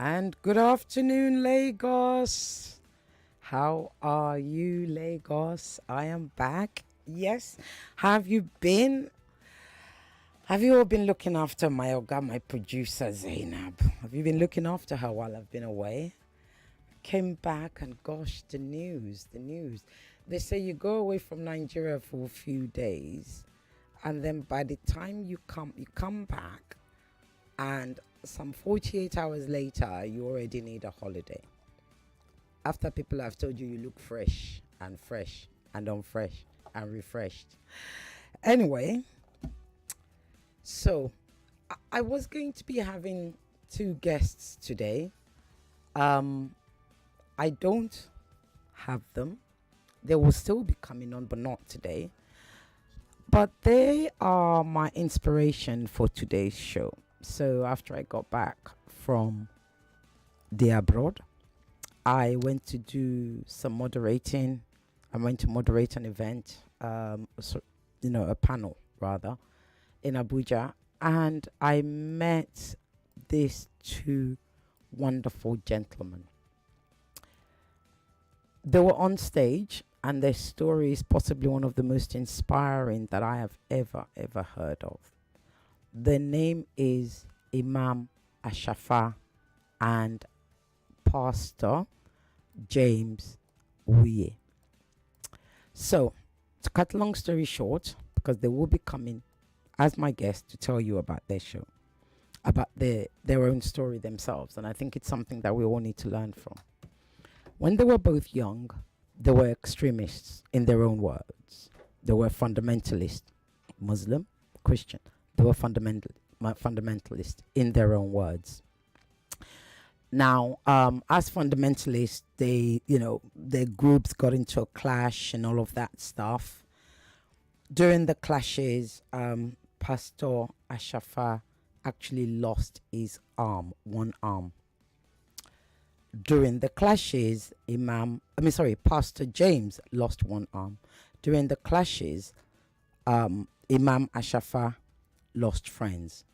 And good afternoon, Lagos. How are you, Lagos? I am back. Yes. Have you been? Have you all been looking after my Oga, my producer, Zainab? Have you been looking after her while I've been away? Came back and gosh, the news. They say you go away from Nigeria for a few days, and then by the time you come back, and some 48 hours later, you already need a holiday. After people have told you look fresh and unfresh and refreshed. Anyway, so I was going to be having two guests today. Um, I don't have them. They will still be coming on, but not today. But they are my inspiration for today's show. So after I got back from the abroad, I went to do some moderating. I went to moderate an event, a panel rather, in Abuja, and I met these two wonderful gentlemen. They were on stage, and their story is possibly one of the most inspiring that I have ever heard of. The name is Imam Ashafa and Pastor James Uye. So, to cut a long story short, because they will be coming as my guest to tell you about their show, about their own story themselves, and I think it's something that we all need to learn from. When they were both young, they were extremists in their own words. They were fundamentalist, Muslim, Christian. They were fundamentalist in their own words. Now, as fundamentalists, their groups got into a clash and all of that stuff. During the clashes, Pastor Ashafa actually lost his arm, one arm. During the clashes, Pastor James lost one arm. During the clashes, Imam Ashafa lost friends.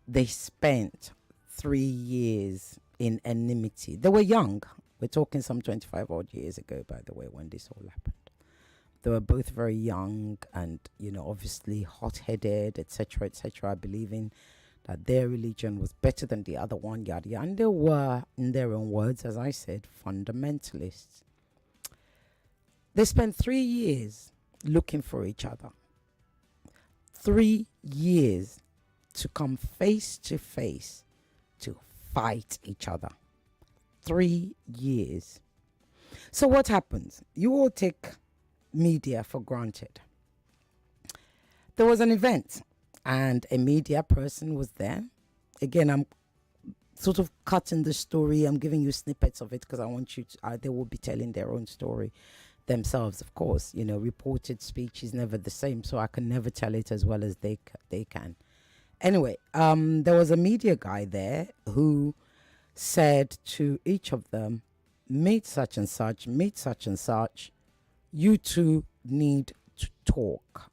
They spent 3 years in enmity. They were young. We're talking some 25 odd years ago, by the way, when this all happened. They were both very young and, obviously hot-headed, etc., believing that their religion was better than the other one, yada yada. And they were, in their own words, as I said, fundamentalists. They spent 3 years looking for each other. 3 years to come face to face to fight each other. 3 years. So what happens? You all take media for granted. There was an event and a media person was there. Again, I'm sort of cutting the story. I'm giving you snippets of it because I want you to, they will be telling their own story themselves, of course. Reported speech is never the same, so I can never tell it as well as they can. Anyway, there was a media guy there who said to each of them, meet such and such, meet such and such. You two need to talk.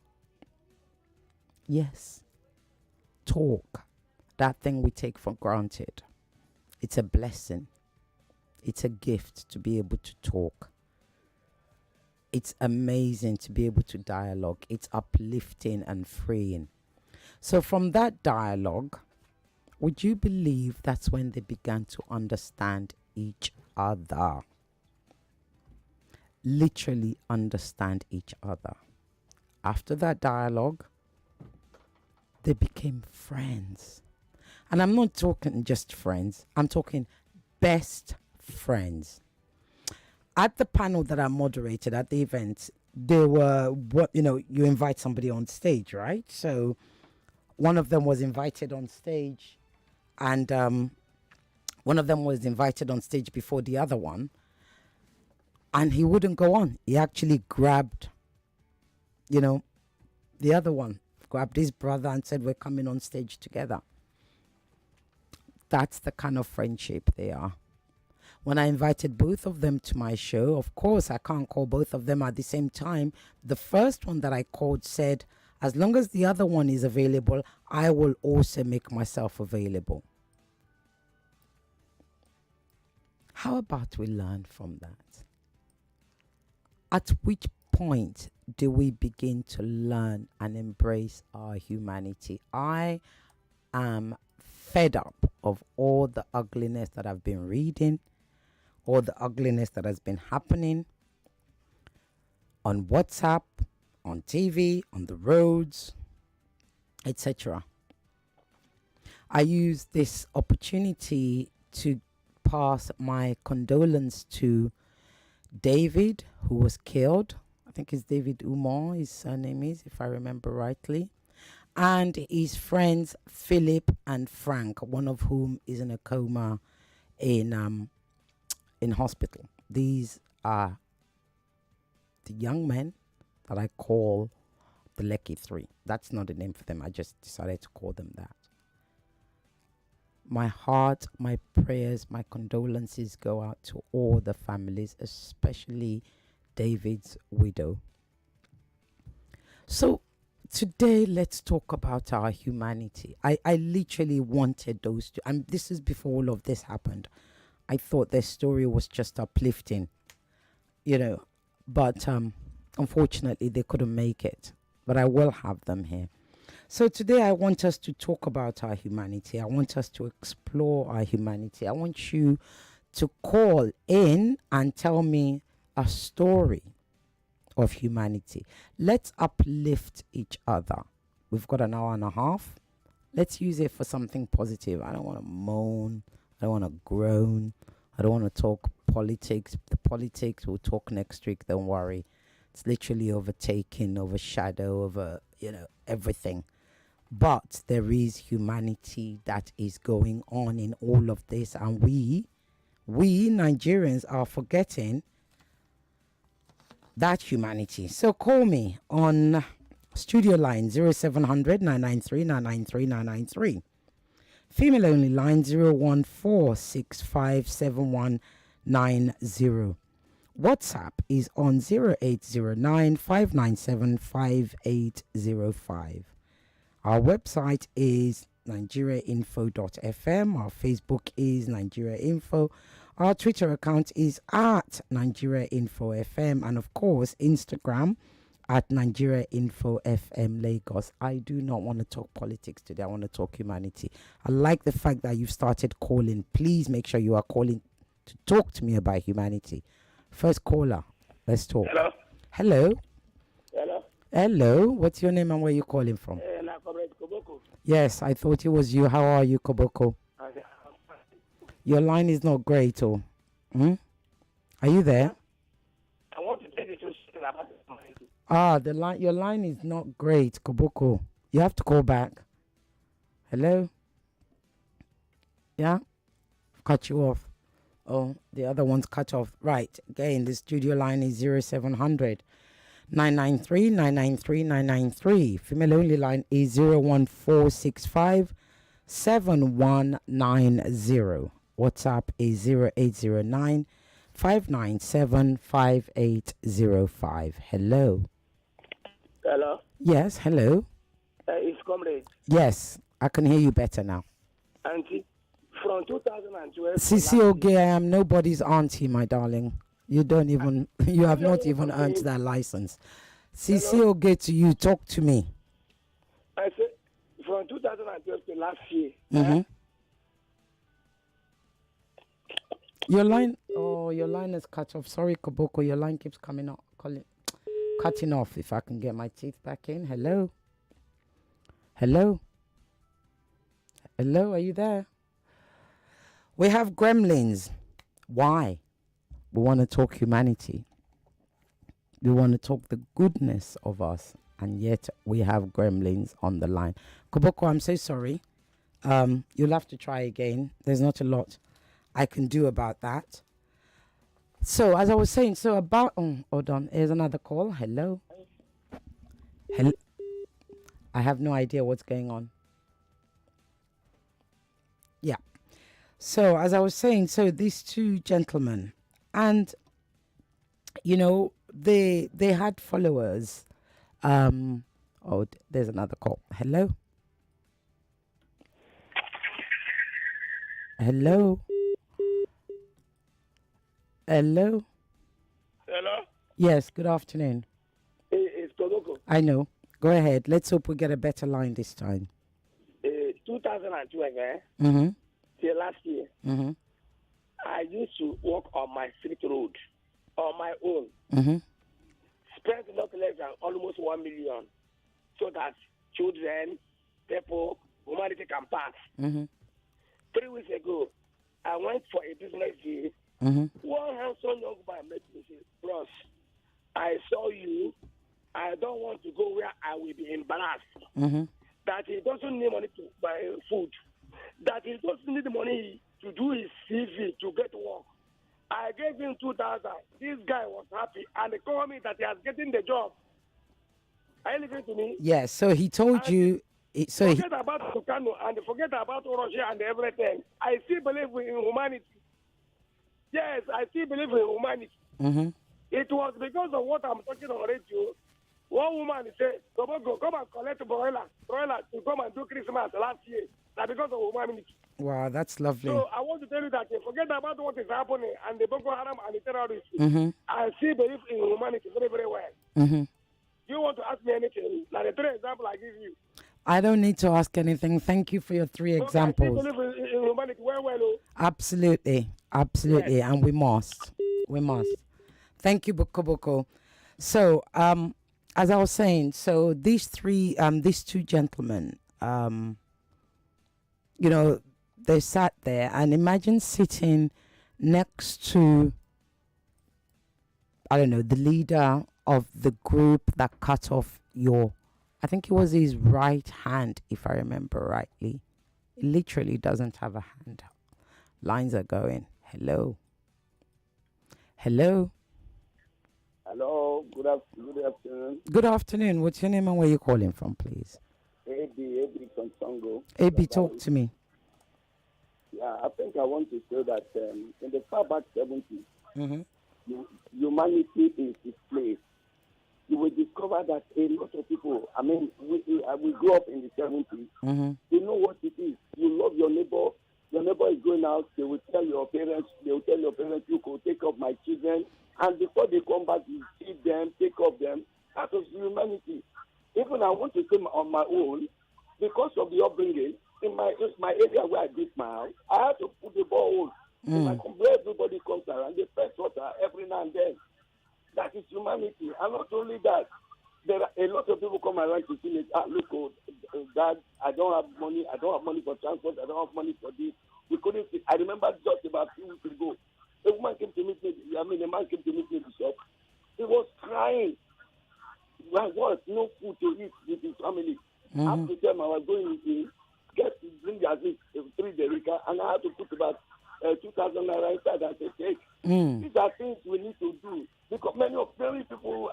Yes, talk. That thing we take for granted. It's a blessing. It's a gift to be able to talk. It's amazing to be able to dialogue. It's uplifting and freeing. So from that dialogue, would you believe that's when they began to understand each other? Literally understand each other. After that dialogue, they became friends. And I'm not talking just friends. I'm talking best friends. At the panel that I moderated at the event, they were, you invite somebody on stage, right? So one of them was invited on stage, and one of them was invited on stage before the other one, and he wouldn't go on. He actually grabbed, the other one, grabbed his brother and said, we're coming on stage together. That's the kind of friendship they are. When I invited both of them to my show, of course, I can't call both of them at the same time. The first one that I called said, as long as the other one is available, I will also make myself available. How about we learn from that? At which point do we begin to learn and embrace our humanity? I am fed up of all the ugliness that I've been reading, all the ugliness that has been happening on WhatsApp, on TV, on the roads, etc. I use this opportunity to pass my condolence to David, who was killed. I think it's David Umar, his surname is, if I remember rightly. And his friends Philip and Frank, one of whom is in a coma in hospital. These are the young men that I call the Lekki Three. That's not a name for them. I just decided to call them that. My heart, my prayers, my condolences go out to all the families, especially David's widow. So today, let's talk about our humanity. I literally wanted those two, and this is before all of this happened. I thought their story was just uplifting, but unfortunately, they couldn't make it. But I will have them here. So today I want us to talk about our humanity. I want us to explore our humanity. I want you to call in and tell me a story of humanity. Let's uplift each other. We've got an hour and a half. Let's use it for something positive. I don't want to moan. I don't want to groan. I don't want to talk politics. The politics we'll talk next week. Don't worry. It's literally overtaken, overshadow, over, everything. But there is humanity that is going on in all of this. And we Nigerians are forgetting that humanity. So call me on studio line 0700 993 993 993. Female only line 014657190. WhatsApp is on 0809 597 5805. Our website is nigeriainfo.fm. Our Facebook is Nigeria Info. Our Twitter account is at Nigeria Info FM. And of course, Instagram at Nigeria Info FM Lagos. I do not want to talk politics today. I want to talk humanity. I like the fact that you've started calling. Please make sure you are calling to talk to me about humanity. First caller, let's talk. Hello. Hello. Hello. Hello. What's your name and where you calling from? Yes, I thought it was you. How are you, Koboko? Your line is not great, oh. Are you there? I want to take you about your line is not great, Koboko. You have to call back. Hello? Yeah? Cut you off. Oh, the other one's cut off. Right. Again, the studio line is 0700 993 993 993. Female only line is 01465 7190. WhatsApp is 0809 597 5805. Hello. Hello. Yes, hello. It's comrade. Yes, I can hear you better now. Auntie, from 2012. Sisi Oge, I am nobody's auntie, my darling. You have not even earned that license. Sisi Oge to you, talk to me. I said, from 2012 to last year. Your line is cut off. Sorry, Koboko, your line keeps cutting off. If I can get my teeth back in. Hello? Hello? Hello, are you there? We have gremlins. Why? We want to talk humanity. We want to talk the goodness of us. And yet we have gremlins on the line. Koboko, I'm so sorry. You'll have to try again. There's not a lot I can do about that. So, as I was saying, hold on. Here's another call. Hello? Hello? I have no idea what's going on. Yeah. So, as I was saying, these two gentlemen, and, they had followers. There's another call. Hello? Hello? Hello. Hello? Yes. Good afternoon. It's Kodoko. I know. Go ahead. Let's hope we get a better line this time. 2012, Mm-hmm. till last year, Mm-hmm. I used to walk on my street road on my own. Mm-hmm. Spent not less than almost 1 million so that children, people, humanity can pass. Mm-hmm. 3 weeks ago, I went for a business day. Mm-hmm. One handsome young man met me and said, Bros, I saw you. I don't want to go where I will be embarrassed. Mm-hmm. That he doesn't need money to buy food. That he doesn't need money to do his CV to get work. I gave him 2,000. This guy was happy and he told me that he has getting the job. Are you listening to me? Yes. So he told And you. forget about Tucano and forget about Russia and everything. I still believe in humanity. Yes, I still believe in humanity. Mm-hmm. It was because of what I'm talking on radio. One woman said, come and collect broiler to come and do Christmas last year. That because of humanity. Wow, that's lovely. So I want to tell you that forget about what is happening and the Boko Haram and the terrorists. Mm-hmm. I still believe in humanity very, very well. Mm-hmm. You want to ask me anything? Like the three examples I give you. I don't need to ask anything. Thank you for your three Okay, I still examples. believe in humanity well. Oh. Absolutely. Absolutely. And we must. We must. Thank you, Boko Boko. So, as I was saying, so these two gentlemen, they sat there and imagine sitting next to, I don't know, the leader of the group that cut off I think it was his right hand, if I remember rightly. It literally doesn't have a hand. Lines are going. Hello. Hello. Hello, good afternoon. Good afternoon. What's your name and where you calling from, please? AB from Songo. AB, talk to me. Yeah, I think I want to say that in the far back 70s, Mm-hmm. humanity is displayed. You will discover that a lot of people, I mean, we grew up in the 70s, Mm-hmm. they know what it is. You love your neighbor is going out, they will tell your parents, you go take up my children, and before they come back, you feed them, take up them. That was humanity. Even I want to say on my own, because of the upbringing, in my area where I built my house, I had to put the borehole. In my where everybody comes around, they fetch water every now and then. That is humanity. And not only that, there are a lot of people come around to see me. Look, Dad, I don't have money for transport. I don't have money for this. We couldn't see. I remember just about 2 weeks ago, a man came to meet me in the shop. He was crying. There was no food to eat with his family. Mm-hmm. After them, I was going in, get to drink at least 3 derica, and I had to put about 2,000 naira inside as a cake. These are things we need to do because many people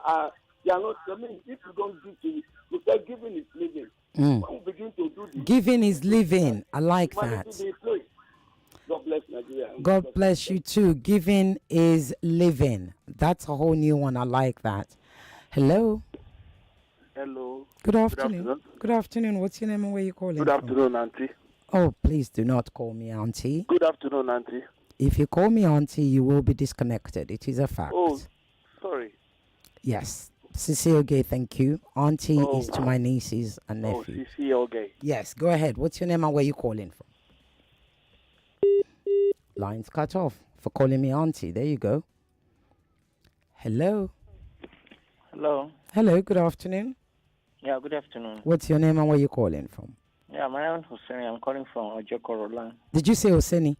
they are not. I mean, if you don't give to, you say giving is living. When we begin to do this, giving is living. I like that. God bless Nigeria. God bless you too. Giving is living. That's a whole new one. I like that. Hello. Hello. Good afternoon. Good afternoon. What's your name and where you calling Good from? afternoon, Auntie. Oh, please do not call me auntie. Good afternoon, Auntie. If you call me auntie, you will be disconnected. It is a fact. Oh, sorry. Yes. Sisi Oge, thank you. Auntie is to my nieces and nephew. Oh, Sisi Oge. Yes, go ahead. What's your name and where you calling from? Lines cut off for calling me auntie. There you go. Hello. Hello. Hello, good afternoon. Yeah, good afternoon. What's your name and where you calling from? Yeah, my name is Hussein. I'm calling from Ojokorolan. Did you say Oseni?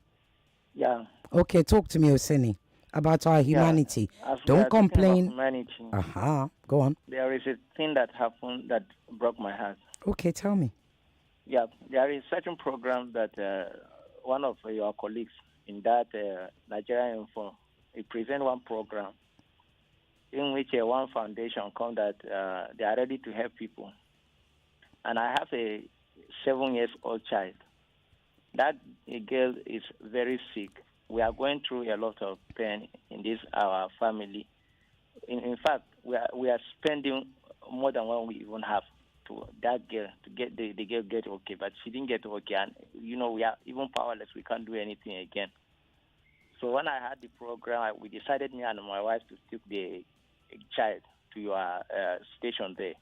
Yeah. Okay, talk to me, Oseni, about our humanity. Yeah, don't complain. Humanity. Go on. There is a thing that happened that broke my heart. Okay, tell me. Yeah, there is a certain program that one of your colleagues in that Nigerian Info, he present one program in which one foundation come that they are ready to help people. And I have a 7-year-old child. That girl is very sick. We are going through a lot of pain in this our family. In fact, we are spending more than what we even have to that girl to get the girl get okay, but she didn't get okay, and we are even powerless. We can't do anything again. So when I had the program, we decided, me and my wife, to take the child to your station there,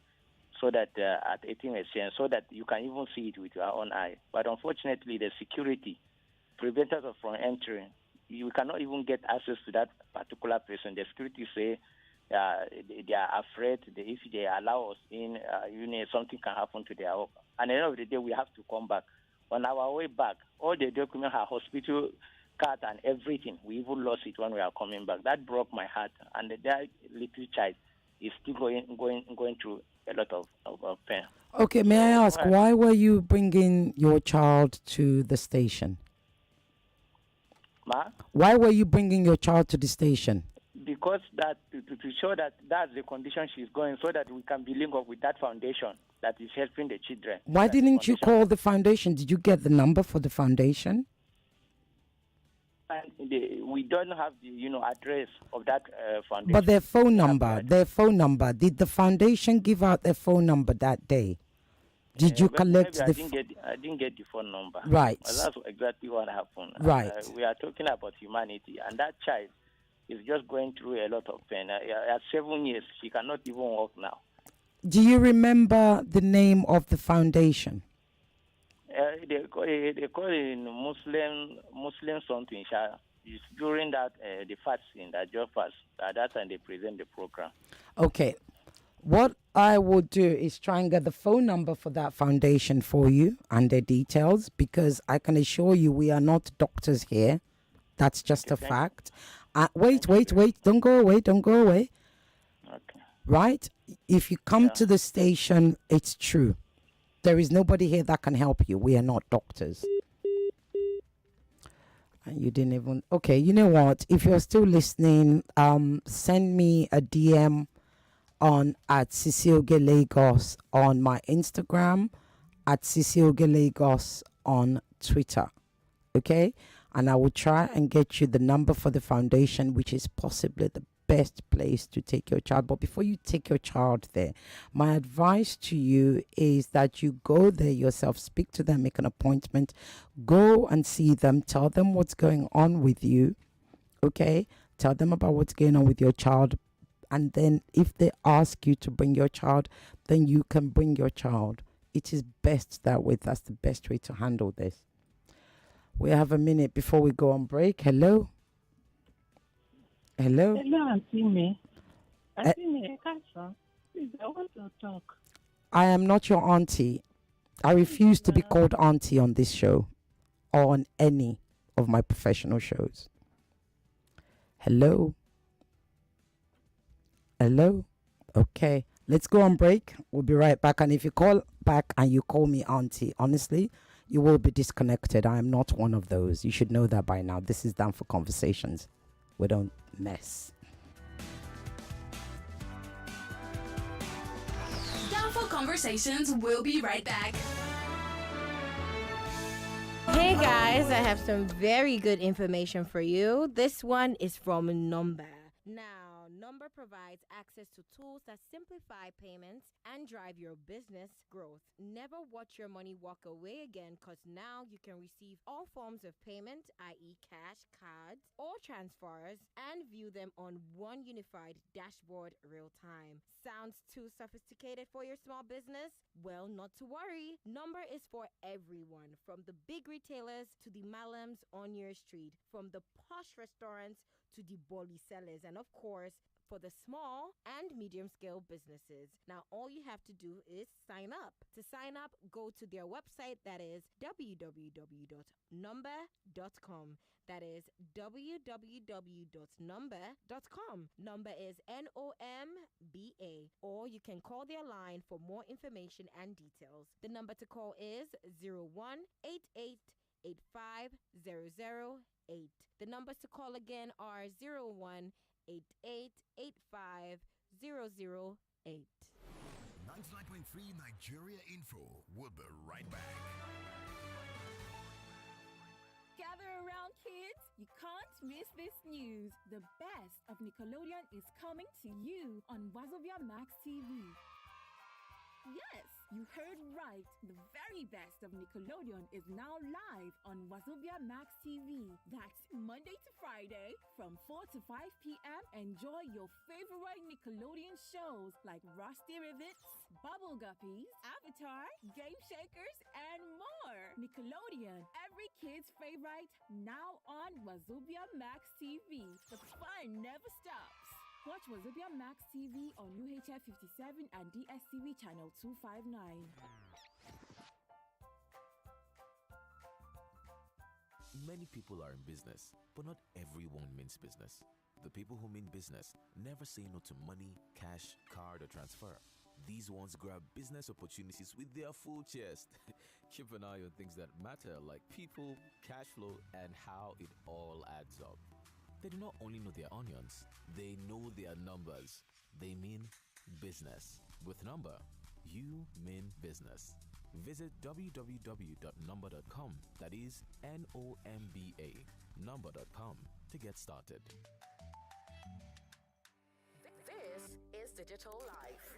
so that at 18 SCN, so that you can even see it with your own eye. But unfortunately, the security prevents us from entering. You cannot even get access to that particular person. The security say they are afraid that if they allow us in, something can happen to their work. And at the end of the day, we have to come back. On our way back, all the documents, our hospital card and everything, we even lost it when we are coming back. That broke my heart. And that little child is still going through a lot of pain. Okay, may I ask, why were you bringing your child to the station? Ma? Why were you bringing your child to the station? Because that to show that that's the condition she's going, so that we can be linked up with that foundation that is helping the children. Why didn't you call the foundation? Did you get the number for the foundation? And we don't have the address of that foundation. But their phone number. Did the foundation give out their phone number that day? Did you collect the? I didn't get the phone number. Right. Well, that's exactly what happened. Right. We are talking about humanity, and that child is just going through a lot of pain. At 7 years, she cannot even walk now. Do you remember the name of the foundation? They call it Muslim something. It's during that the fasting, that job fast. At that time, they present the program. Okay. What I will do is try and get the phone number for that foundation for you and the details, because I can assure you we are not doctors here. That's just a fact. Wait. Don't go away. Okay. Right? If you come to the station, it's true. There is nobody here that can help you. We are not doctors. And you didn't even... Okay, you know what? If you're still listening, send me a DM on at Cecilge Lagos on my Instagram, at Cecilge Lagos on Twitter. Okay? And I will try and get you the number for the foundation, which is possibly the best place to take your child. But before you take your child there, my advice to you is that you go there yourself, speak to them, make an appointment, go and see them, tell them what's going on with you. Okay? Tell them about what's going on with your child. And then if they ask you to bring your child, then you can bring your child. It is best that way. That's the best way to handle this. We have a minute before we go on break. Hello? Hello, Auntie May. Auntie May, please, I want to talk. I am not your auntie. I refuse to be called auntie on this show or on any of my professional shows. Hello? Hello? Okay. Let's go on break. We'll be right back. And if you call back and you call me auntie, honestly, you will be disconnected. I am not one of those. You should know that by now. This is Down for Conversations. We don't mess. Down for Conversations. We'll be right back. Hey guys, I have some very good information for you. This one is from Number. Now, Number provides access to tools that simplify payments and drive your business growth. Never watch your money walk away again, because now you can receive all forms of payment, i.e. cash, cards, or transfers, and view them on one unified dashboard real time. Sounds too sophisticated for your small business? Well, not to worry. Number is for everyone, from the big retailers to the malams on your street, from the posh restaurants to the bolly sellers, and of course, for the small and medium-scale businesses. Now, all you have to do is sign up. To sign up, go to their website, that is www.number.com. That is www.number.com. Number is NOMBA, or you can call their line for more information and details. The number to call is 0188850008. The numbers to call again are 0188850008. 99.3 Nigeria Info. We'll be right back. Gather around, kids. You can't miss this news. The best of Nickelodeon is coming to you on Wazobia Max TV. Yes, you heard right. The very best of Nickelodeon is now live on Wazobia Max TV. That's Monday to Friday from 4 to 5 p.m. Enjoy your favorite Nickelodeon shows like Rusty Rivets, Bubble Guppies, Avatar, Game Shakers, and more. Nickelodeon, every kid's favorite, now on Wazobia Max TV. The fun never stops. Watch Wazobia Max TV on UHF 57 and DSTV channel 259. Many people are in business, but not everyone means business. The people who mean business never say no to money, cash, card, or transfer. These ones grab business opportunities with their full chest. Keep an eye on things that matter like people, cash flow, and how it all adds up. They do not only know their onions, they know their numbers. They mean business. With Number, you mean business. Visit www.number.com, that is NOMBA, number.com to get started. This is Digital Life.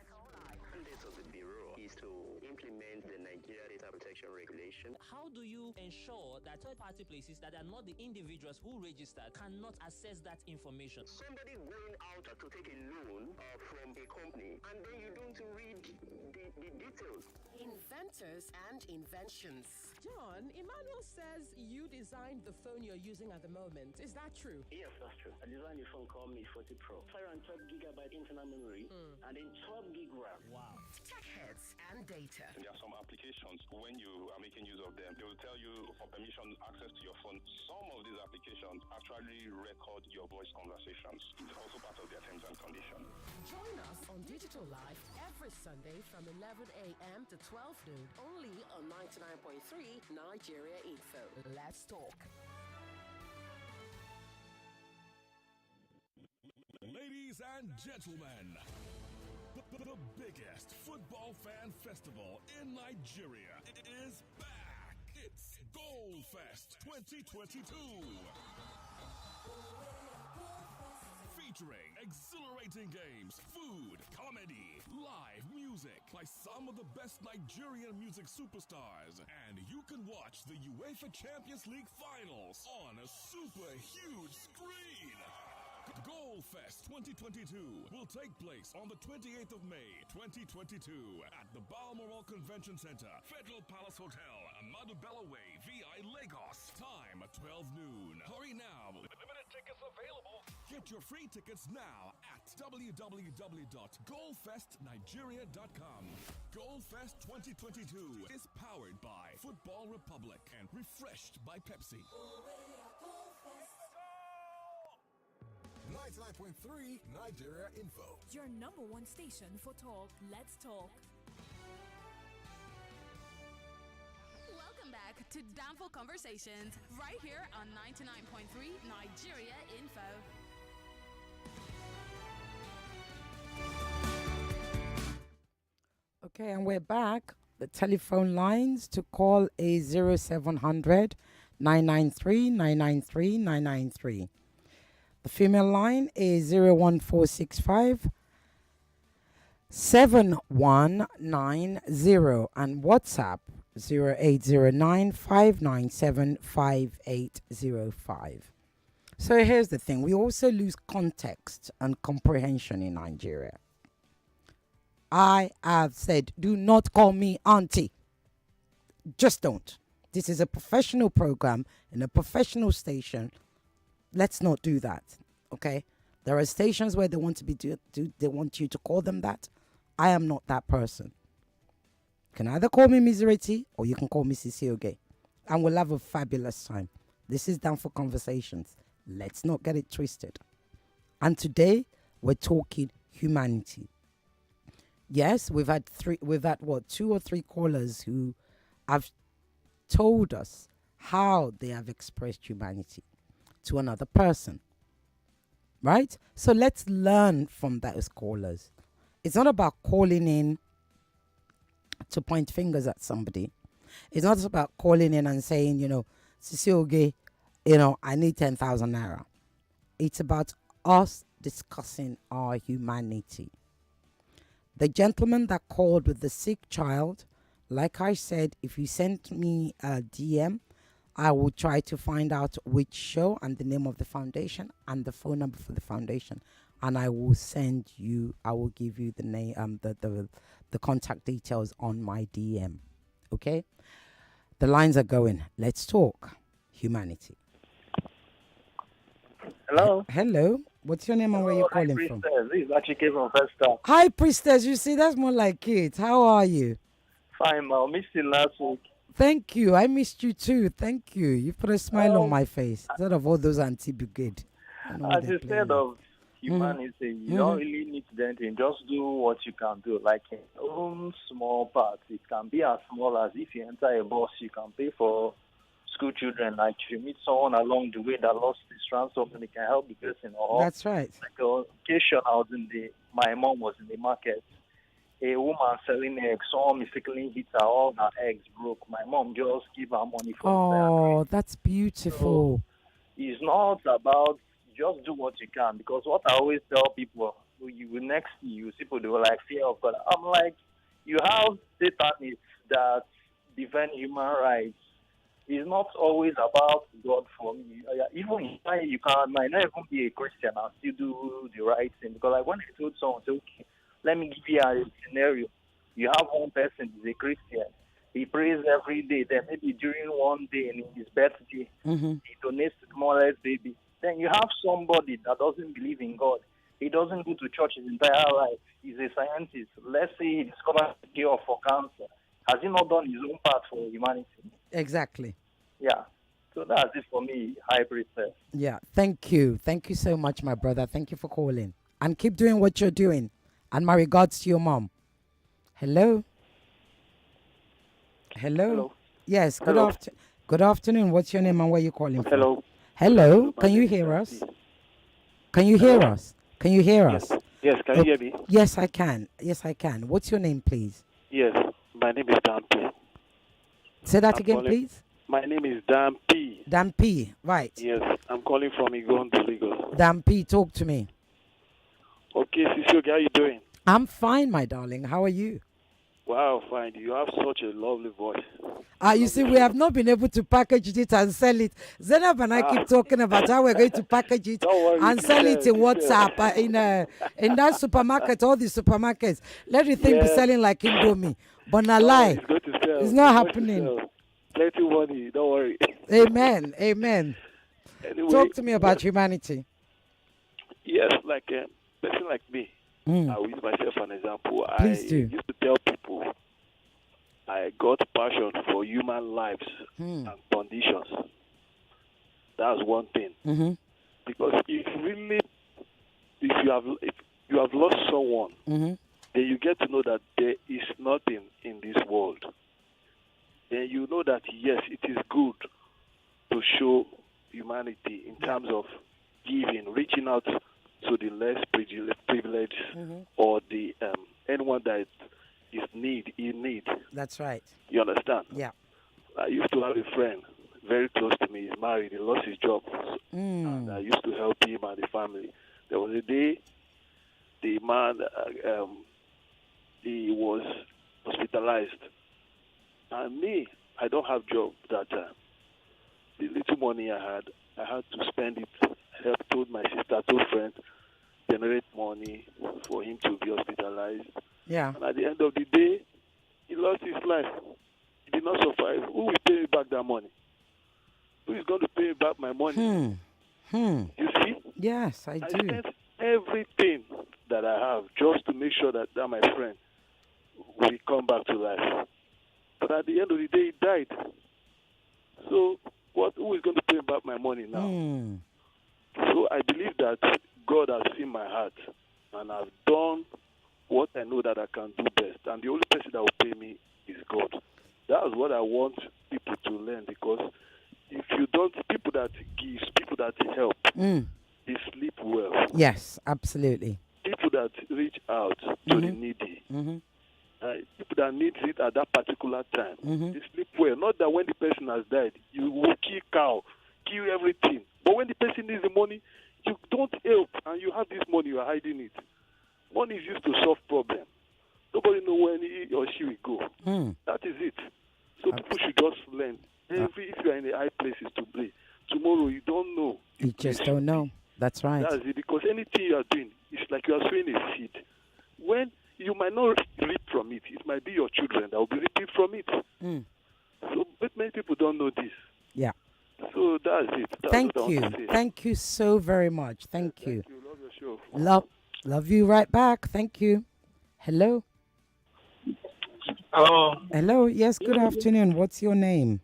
The mandate of the Bureau is to implement the Nigeria Data Protection Regulation. How do you ensure that third-party places that are not the individuals who registered cannot access that information? Somebody going out to take a loan from a company and then you don't read the details. Inventors and inventions. John, Emmanuel says you designed the phone you're using at the moment. Is that true? Yes, that's true. I designed a phone called Mi 40 Pro. 512 gigabyte internal memory and then 12 gig RAM. Wow. Tech heads and data. There are some applications, when you are making use of them, they will tell you for permission access to your phone. Some of these applications actually record your voice conversations. It's also part of their terms and conditions. Join us on Digital Life every Sunday from 11 a.m. to 12 noon, only on 99.3 Nigeria Info. Let's talk. Ladies and gentlemen, the biggest football fan festival in Nigeria is back. It's Goal Fest 2022. Featuring exhilarating games, food, comedy, live music by some of the best Nigerian music superstars. And you can watch the UEFA Champions League finals on a super huge screen. Goal Fest 2022 will take place on the 28th of May 2022 at the Balmoral Convention Center, Federal Palace Hotel, Amadu Bello Way, VI Lagos. Time at 12 noon. Hurry now. Limited tickets available. Get your free tickets now at www.goalfestnigeria.com. Goal Fest 2022 is powered by Football Republic and refreshed by Pepsi. 99.3 Nigeria Info. Your number one station for talk. Let's talk. Welcome back to Downfall Conversations, right here on 99.3 Nigeria Info. Okay, and we're back. The telephone lines to call is 0700 993 993 993. The female line is 01465 7190 and WhatsApp 0809 597 5805. So here's the thing. We also lose context and comprehension in Nigeria. I have said, do not call me auntie. Just don't. This is a professional program in a professional station. Let's not do that, okay? There are stations where they want to be they want you to call them that. I am not that person. You can either call me Miserity or you can call me Sisioge, and we'll have a fabulous time. This is Down for Conversations. Let's not get it twisted. And today we're talking humanity. Yes, we've had two or three callers who have told us how they have expressed humanity to another person, right? So let's learn from those callers. It's not about calling in to point fingers at somebody. It's not about calling in and saying, Sisioge, I need 10,000 naira. It's about us discussing our humanity. The gentleman that called with the sick child, like I said, if you send me a DM, I will try to find out which show and the name of the foundation and the phone number for the foundation, and I will give you the name, the contact details on my DM. Okay, the lines are going. Let's talk humanity. Hello. Hello. What's your name and where you calling from? This is Achike from First Star. Hi, Priestess. You see, that's more like it. How are you? Fine, ma. Missed you last week. Thank you. I missed you too. Thank you. You put a smile on my face instead of all those anti-brigade. As you said of humanity, you don't really need to do anything. Just do what you can do. Like in your own small part, it can be as small as if you enter a bus, you can pay for school children. Like if you meet someone along the way that lost his ransom and they can help the person. Or that's right. Like on occasion, my mom was in the market. A woman selling eggs, someone mistakenly hit her, all her eggs broke. My mom just give her money for Oh, that's beautiful. So it's not about just do what you can, because what I always tell people, next to you, people they were like fear of God. I'm like, you have Satanists that defend human rights. It's not always about God for me. Even if you might not even be a Christian and still do the right thing, because like when I told someone, say, okay, let me give you a scenario. You have one person who's a Christian. He prays every day. Then maybe during one day in his birthday, he donates to the motherless baby. Then you have somebody that doesn't believe in God. He doesn't go to church his entire life. He's a scientist. Let's say he discovers a cure for cancer. Has he not done his own part for humanity? Exactly. Yeah. So that's it for me, High Priestess. Yeah. Thank you. Thank you so much, my brother. Thank you for calling. And keep doing what you're doing. And my regards to your mom. Hello? Hello? Yes, good afternoon. What's your name and where you calling from? Hello. Hello? Can you hear us? Can you hear us? Can you hear us? Yes, can you hear me? Yes, I can. Yes, I can. What's your name, please? Yes, my name is Dan P. Say that again, please. My name is Dan P. Dan P, right. Yes, I'm calling from Igondo, Lagos. Dan P, talk to me. Okay, Sisi, how are you doing? I'm fine, my darling. How are you? Wow, fine. You have such a lovely voice. You see, we have not been able to package it and sell it. Zainab and I keep talking about how we're going to package it and sell it in WhatsApp, in that supermarket, all the supermarkets. Let the thing be selling like Indomie. But not lie. It's not happening. Plenty money, don't worry. Amen. Amen. Anyway, talk to me about humanity. Yes, like a person like me. I will use myself as an example. Please do. Used to tell people I got passion for human lives and conditions. That's one thing. Because if you have lost someone, then you get to know that there is nothing in this world. Then you know that yes, it is good to show humanity in terms of giving, reaching out to the less privileged or the anyone that is in need. That's right. You understand? Yeah. I used to have a friend very close to me. He's married. He lost his job. And I used to help him and the family. There was a day the man, he was hospitalized. And me, I don't have job that time. The little money I had to spend it. Told my sister, told friends, generate money for him to be hospitalized. Yeah. And at the end of the day, he lost his life. He did not survive. Who will pay me back that money? Who is going to pay me back my money? You see? Yes, I do. Spent everything that I have just to make sure that my friend will come back to life. But at the end of the day, he died. So who is going to pay back my money now? So I believe that God has seen my heart, and I've done what I know that I can do best. And the only person that will pay me is God. That's what I want people to learn, because if you don't, people that give, people that help, they sleep well. Yes, absolutely. People that reach out to the needy, people that need it at that particular time, they sleep well. Not that when the person has died, you will kill cow, kill everything. But when the person needs the money, you don't help, and you have this money, you are hiding it. Money is used to solve problems. Nobody know when he or she will go. That is it. So people should just learn. If you are in the high places to play, tomorrow you don't know. You just don't know. That's right. That's it. Because anything you are doing, it's like you are sowing a seed. When you might not reap from it, it might be your children that will be reaping from it. So, but many people don't know this. Yeah. So that's it. That's Thank what I you. want to say. Thank you so very much. Thank you. Thank you. Love your show. Love you right back. Thank you. Hello. Hello. Hello. Yes, good afternoon. What's your name?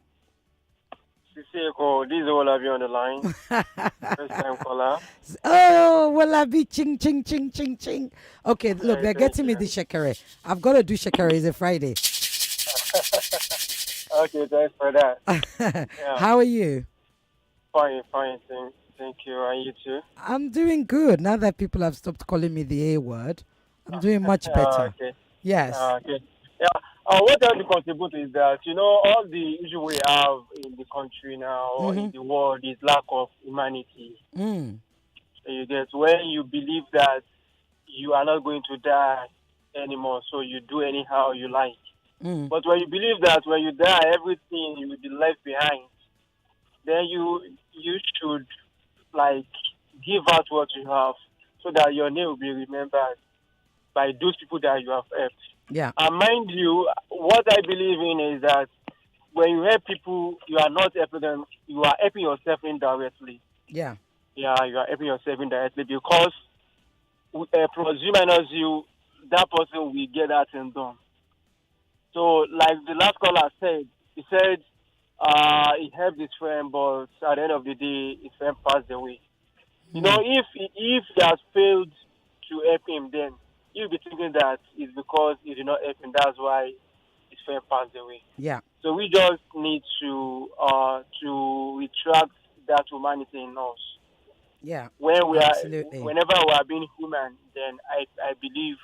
Siseko, this is all of you on the line. First time caller. Oh, well, I be ching, ching, ching, ching, ching. Okay, look, they're getting me the shekere. I've got to do shekere. It's a Friday. Okay, thanks for that. Yeah. How are you? Fine. Thank you. And you too? I'm doing good. Now that people have stopped calling me the A word, I'm doing much better. Okay. Yes. Okay. Yeah. What I want to contribute is that, all the issue we have in the country now, or in the world, is lack of humanity. You get when you believe that you are not going to die anymore, so you do anyhow you like. But when you believe that when you die, everything you will be left behind, then you should give out what you have, so that your name will be remembered by those people that you have helped. Yeah. And mind you, what I believe in is that when you help people, you are not helping them, you are helping yourself indirectly. Yeah. Yeah, you are helping yourself indirectly because plus you minus you, that person will get that thing done. So, like the last caller said, he said he helped his friend, but at the end of the day, his friend passed away. If he has failed to help him, then you'll be thinking that it's because he did not help him. That's why his friend passed away. Yeah. So we just need to retract that humanity in us. Yeah. When we absolutely. whenever we are being human, then I believe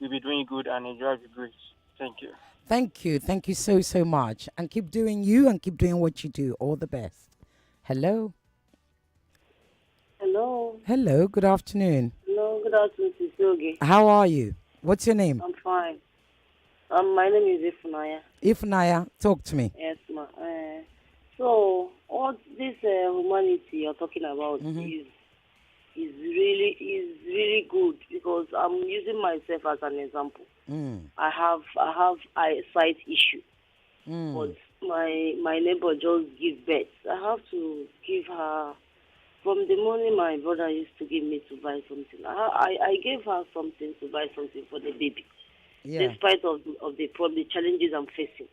we'll be doing good and enjoy the grace. Thank you. Thank you. Thank you so, so much. And keep doing you and keep doing what you do. All the best. Hello. Hello. Hello. Good afternoon. Hello. Good afternoon, Sisogi. How are you? What's your name? I'm fine. My name is Ifunaya. Ifunaya, talk to me. Yes, ma. So, all this humanity you're talking about is really good because I'm using myself as an example. I have eyesight issue, but my neighbor just gives birth. I have to give her. From the morning my brother used to give me to buy something, I gave her something to buy something for the baby, despite of the challenges I'm facing.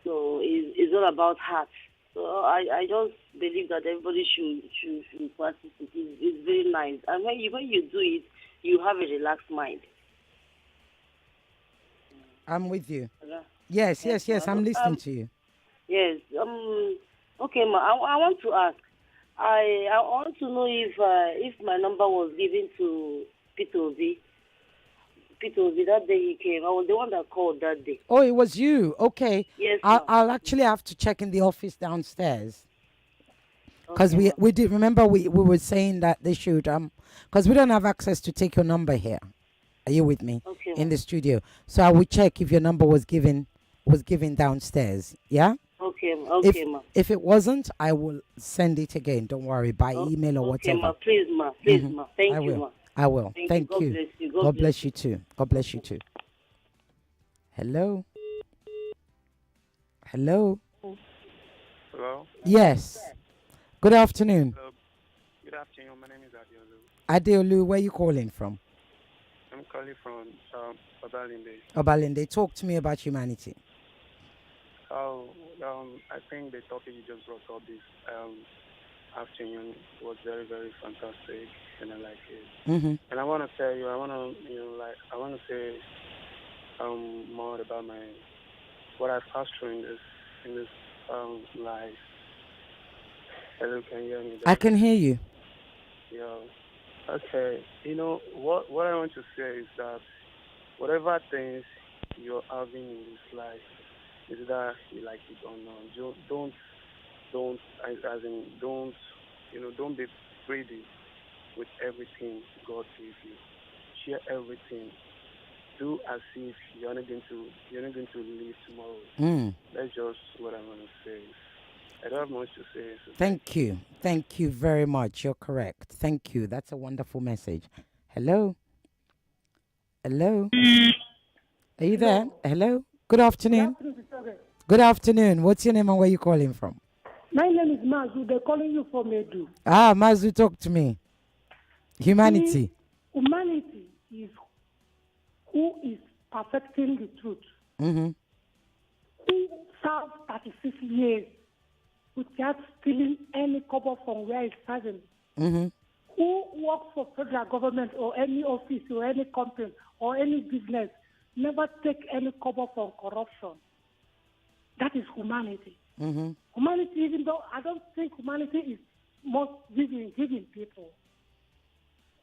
So it's all about heart. So I just believe that everybody should practice it. It's very nice, and when you do it, you have a relaxed mind. I'm with you. Yeah. Yes. I'm listening to you. Yes. Okay, ma. I want to ask. I want to know if my number was given to Peter Obi. Peter Obi, that day he came. I was the one that called that day. Oh, it was you. Okay. Yes, I'll actually have to check in the office downstairs. Because we did remember we were saying that they should because we don't have access to take your number here. Are you with me? Okay, in the studio? So I will check if your number was given downstairs. Yeah. Okay, ma. If it wasn't, I will send it again. Don't worry, by email or whatever. Ma. Please, ma. Thank you, ma. I will. Thank you. God bless you. God bless you too. God bless you too. Hello. Hello. Yes. Good afternoon. Hello. Good afternoon. My name is Adeolu. Adeolu, where are you calling from? I'm calling from Obalinde. Obalinde. Talk to me about humanity. I think the topic you just brought up this afternoon was very, very fantastic, and I like it. And I want to tell you, I want to say more about what I've passed through in this life. Hello, can you hear me? I can hear you. Yeah. Okay. What I want to say is that whatever things you're having in this life, is that you like it or not, don't be greedy with everything God gave you. Share everything do as if you're not going to leave tomorrow. That's just what I'm gonna say. I don't have much to say. So Thank you. Thank you very much. You're correct. Thank you. That's a wonderful message. Hello? Hello? Are you there? Hello? Good afternoon. Good afternoon. What's your name and where you calling from? My name is Mazu. They're calling you from Edu. Ah, Mazu, talk to me. Humanity. Humanity is who is perfecting the truth. Mm-hmm. Who served 36 years without stealing any cover from where he's serving. Mm-hmm. Who works for federal government or any office or any company or any business, never take any cover from corruption. That is humanity. Mm-hmm. Humanity, even though I don't think humanity is most giving people.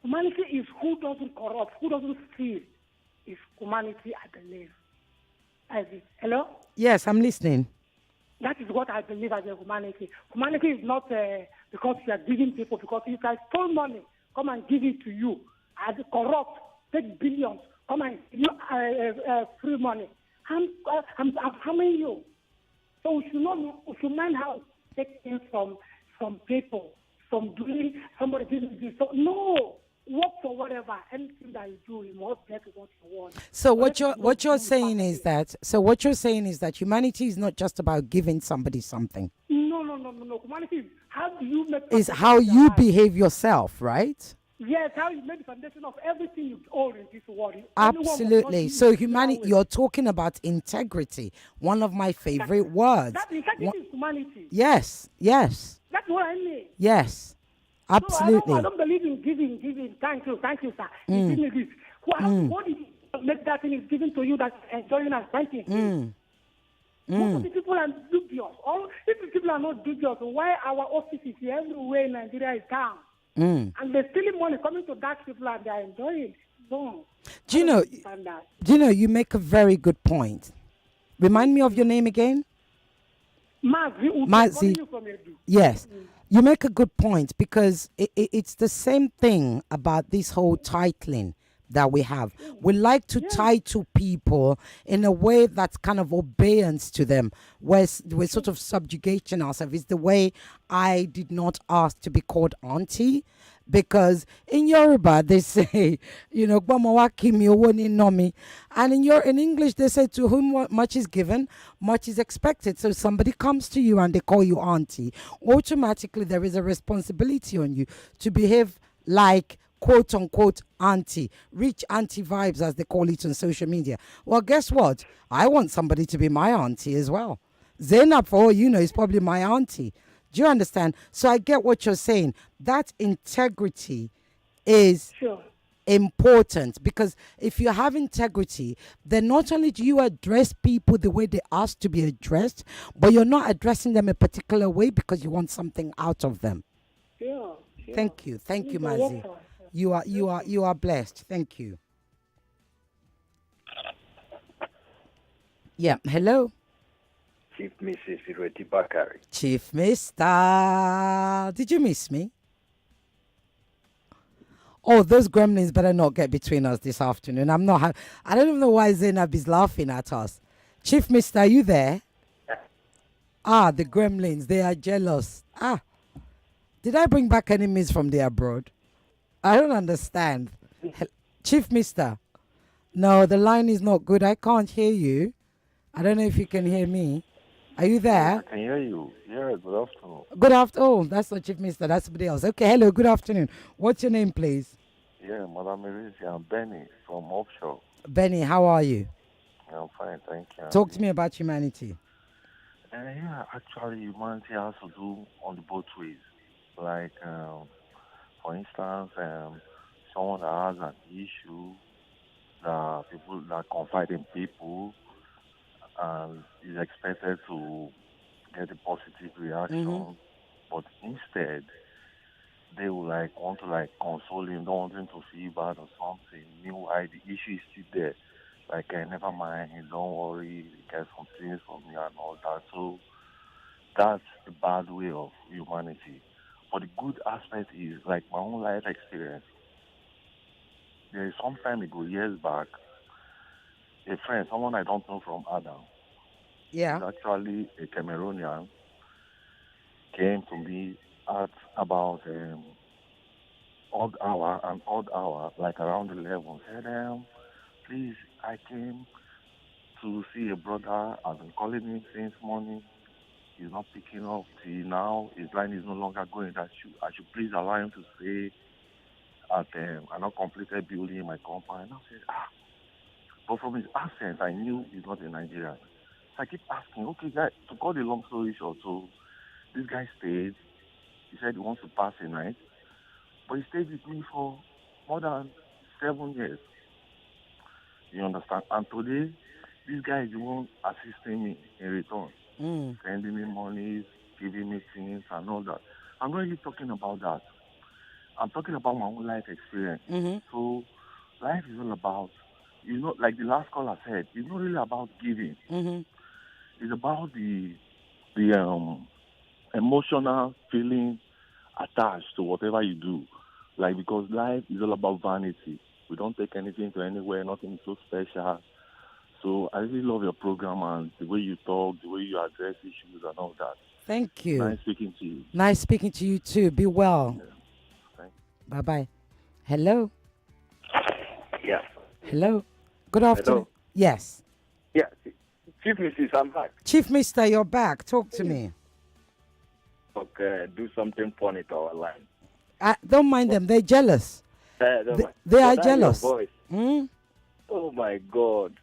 Humanity is who doesn't corrupt, who doesn't steal. Is humanity, I believe. Hello? Yes, I'm listening. That is what I believe as a humanity. Humanity is not because you are giving people, because if I stole money, come and give it to you. As corrupt, take billions, come and give you free money. I'm harming you. So we should mind how to take things from people, from doing somebody giving this. So no, work for whatever, anything that you do, you must get what you want. So what you're saying is that humanity is not just about giving somebody something. No. Humanity is how do you make Is how you behave yourself, right? Yes, how you make the foundation of everything you own in this world. Absolutely. So humanity, you're talking about integrity. One of my favorite words. That integrity is humanity. Yes. That's what I mean. Yes. Absolutely. So I don't believe in giving. Thank you, sir. You give me this. What is make that thing is given to you that's enjoying and thanking? Most of the people are dubious. If the people are not dubious, why our offices everywhere in Nigeria is down? And they're stealing money coming to that people and they're enjoying. No. Do you know, you make a very good point. Remind me of your name again? Mazi. Yes. You make a good point because it's the same thing about this whole titling that we have. We like to title people in a way that's kind of obedience to them, where we're sort of subjugating ourselves. It's the way I did not ask to be called auntie, because in Yoruba they say, you know, and in English they say, to whom much is given, much is expected. So somebody comes to you and they call you auntie, automatically there is a responsibility on you to behave like quote unquote auntie, rich auntie vibes as they call it on social media. Well, guess what? I want somebody to be my auntie as well. Zainab, for all you know, is probably my auntie. Do you understand? So I get what you're saying. That integrity is important, because if you have integrity, then not only do you address people the way they ask to be addressed, but you're not addressing them a particular way because you want something out of them. Thank you, Mazi. You are blessed. Thank you. Yeah. Hello. Chief Mrs. Ireti Bakare. Chief Mister. Did you miss me? Oh, those gremlins better not get between us this afternoon. I don't even know why Zainab is laughing at us. Chief Mister, are you there? The gremlins, they are jealous. Did I bring back enemies from the abroad? I don't understand. Chief Mister. No, the line is not good. I can't hear you. I don't know if you can hear me. Are you there? I can hear you. Yeah, good afternoon. Good afternoon. Oh, that's not Chief Mister. That's somebody else. Okay, hello, good afternoon. What's your name, please? Yeah, Madam Ireti, I'm Benny from offshore. Benny, how are you? I'm fine, thank you. Talk to me about humanity. Yeah, actually, humanity has to do on the both ways. Like, for instance, someone that has an issue, that people that confide in people, and is expected to get a positive reaction, but instead they will want to console him, don't want him to feel bad or something. Meanwhile, the issue is still there. Never mind, don't worry, get some things from me and all that. So that's the bad way of humanity. But the good aspect is my own life experience. There is some time ago, years back, a friend, someone I don't know from Adam. Yeah. He's actually a Cameroonian. Came to me at about odd hour, like around 11. Said, please, I came to see a brother. I've been calling him since morning. He's not picking up till now. His line is no longer going. I should please allow him to stay at an uncompleted building in my compound. And I said, but from his accent, I knew he's not a Nigerian. So I keep asking, okay, guys, to cut the long story short, so this guy stayed. He said he wants to pass a night. But he stayed with me for more than 7 years. You understand? And today, this guy is the one assisting me in return. Sending me money, giving me things and all that. I'm not really talking about that. I'm talking about my own life experience. So life is all about, like the last caller said, it's not really about giving. It's about the emotional feeling attached to whatever you do. Like, because life is all about vanity. We don't take anything to anywhere, nothing is so special. So I really love your program and the way you talk, the way you address issues and all that. Thank you. Nice speaking to you. Nice speaking to you too. Be well. Yeah. Bye-bye. Hello. Yeah. Hello. Good afternoon. Hello. Yes. Yeah. Chief Mrs. I'm back. Chief Mister, you're back. Talk to me. Okay, do something funny to our line. I don't mind them. They're jealous. Don't They are But that jealous. Your voice. Oh my God.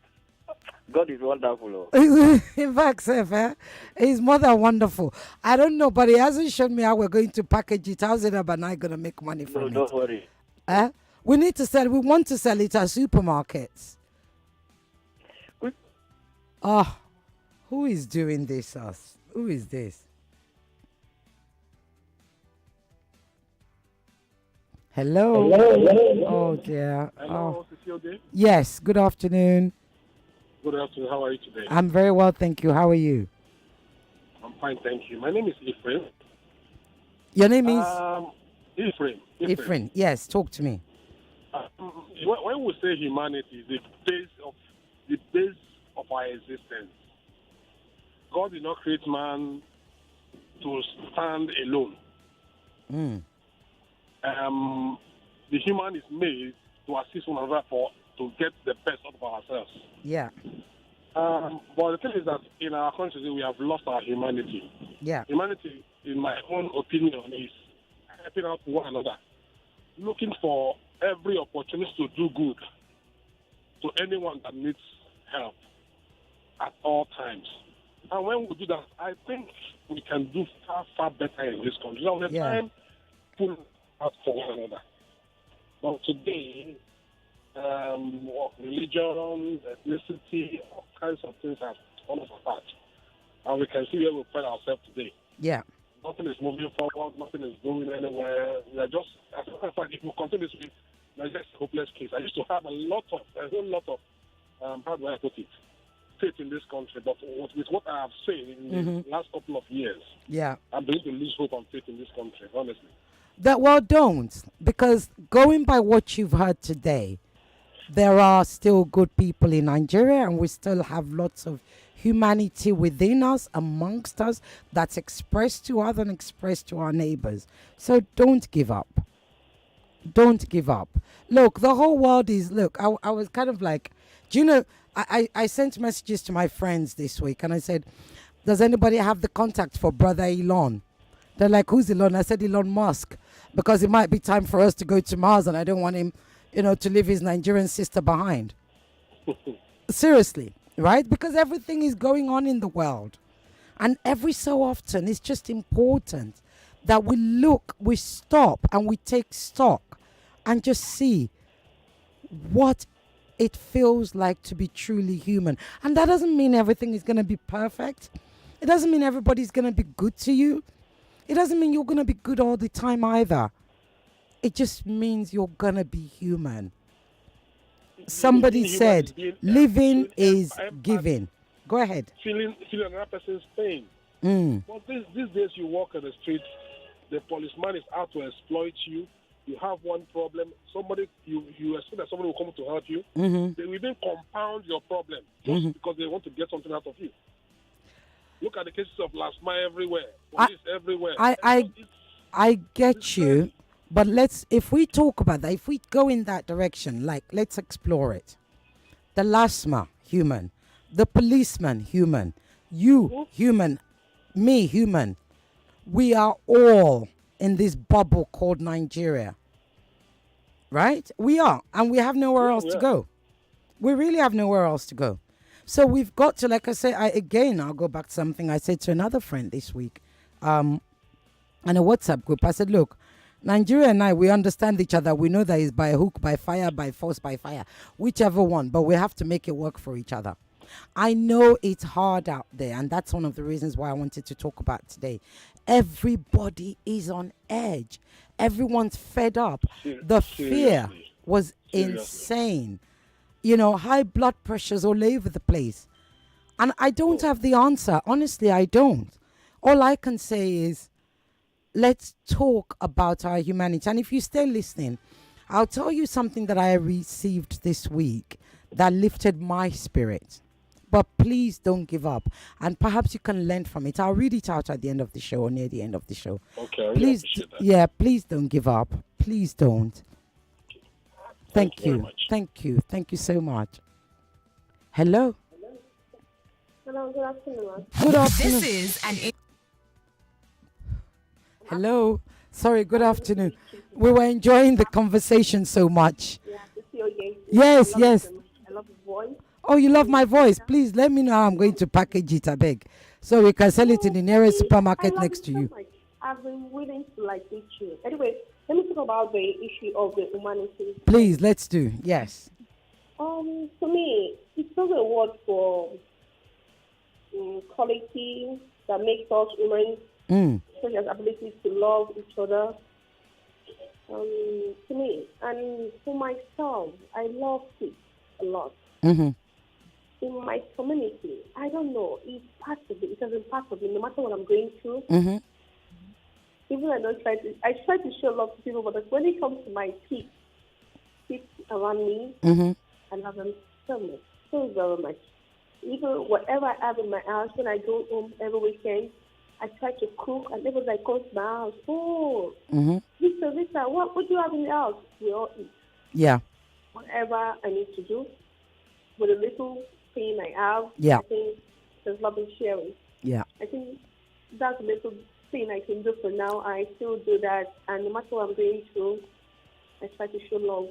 God is wonderful. In fact, sir, he's more than wonderful. I don't know, but he hasn't shown me how we're going to package it. How's it about I going to make money from it? Don't worry. We need to sell. We want to sell it at supermarkets. Who is doing this? Us? Who is this? Hello. Oh dear. Hello, Cecile. Yes. Good afternoon. Good afternoon. How are you today? I'm very well, thank you. How are you? I'm fine, thank you. My name is Ephraim. Your name is Ephraim. Ephraim. Yes. Talk to me. When we say humanity, the base of our existence. God did not create man to stand alone. The human is made to assist one another to get the best out of ourselves. Yeah. But the thing is that in our country we have lost our humanity. Yeah. Humanity, in my own opinion, is helping out one another, looking for every opportunity to do good to anyone that needs help at all times. And when we do that, I think we can do far, far better in this country. Now, the time pull out for one another. But today, religion, ethnicity, all kinds of things have fallen apart. And we can see where we find ourselves today. Yeah. Nothing is moving forward. Nothing is going anywhere. We are just, as a matter of fact, if we continue this way, it's just a hopeless case. I used to have a whole lot of, how do I put it, faith in this country. But with what I have seen in the last couple of years, I'm beginning to lose hope and faith in this country, honestly. Don't. Because going by what you've heard today, there are still good people in Nigeria and we still have lots of humanity within us, amongst us, that's expressed to us and expressed to our neighbors. So don't give up. Don't give up. Look, the whole world is, I was kind of like, do you know, I sent messages to my friends this week and I said, does anybody have the contact for brother Elon? They're like, who's Elon? I said, Elon Musk, because it might be time for us to go to Mars and I don't want him, to leave his Nigerian sister behind. Seriously, right? Because everything is going on in the world. And every so often, it's just important that we stop and we take stock and just see what it feels like to be truly human. And that doesn't mean everything is going to be perfect. It doesn't mean everybody's going to be good to you. It doesn't mean you're going to be good all the time either. It just means you're going to be human. Somebody said, living is giving. Go ahead. Feeling another person's pain. But these days you walk on the street, the policeman is out to exploit you. you have one problem, somebody you expect that somebody will come to help you. Mm-hmm. They will even compound your problem just because they want to get something out of you. Look at the cases of last mile everywhere, police everywhere. I get you, but if we talk about that, if we go in that direction, like let's explore it. The LASMA, human. The policeman, human. You, human. Me, human. We are all in this bubble called Nigeria. Right? We are. And we have nowhere else to go. We really have nowhere else to go. So we've got to, like I said, I'll go back to something I said to another friend this week. In a WhatsApp group, I said, look, Nigeria and I, we understand each other. We know that it's by hook, by fire, by force, by fire, whichever one. But we have to make it work for each other. I know it's hard out there, and that's one of the reasons why I wanted to talk about today. Everybody is on edge. Everyone's fed up. The fear was insane. You know, high blood pressures all over the place. And I don't have the answer. Honestly, I don't. All I can say is, let's talk about our humanity. And if you stay listening, I'll tell you something that I received this week that lifted my spirit. But please don't give up. And perhaps you can learn from it. I'll read it out at the end of the show or near the end of the show. Okay, I please, appreciate that. yeah, please don't give up. Please don't. Thank you. very much. Thank you. Thank you so much. Hello. Hello, good afternoon. Good afternoon. This is an Hello. Sorry, good afternoon. We were enjoying the conversation so much. Yeah, to see you again. Yes, I love yes. it. I love your voice. Oh, you love my voice. Please let me know how I'm going to package it, I beg. So we can sell it in the nearest supermarket next to you. So much. I've been willing to teach you. Anyway, let me talk about the issue of the humanity. Please, let's do. Yes. To me, it's not a word for quality that makes us human, such as ability to love each other. To me, and for myself, I love kids a lot. Mm-hmm. In my community, I don't know, it's part of it. It has been part of it, no matter what I'm going through. Mm-hmm. Even I try to show love to people, but when it comes to my kids around me, I love them so much, so very much. Even whatever I have in my house, when I go home every weekend, I try to cook, and everybody comes to my house. Oh, Vita, what do you have in the house? We all eat. Yeah. Whatever I need to do, with a little thing I have, Yeah. I think there's love in sharing. Yeah. I think that's a little thing I can do for now. I still do that, and no matter what I'm going through, I try to show love,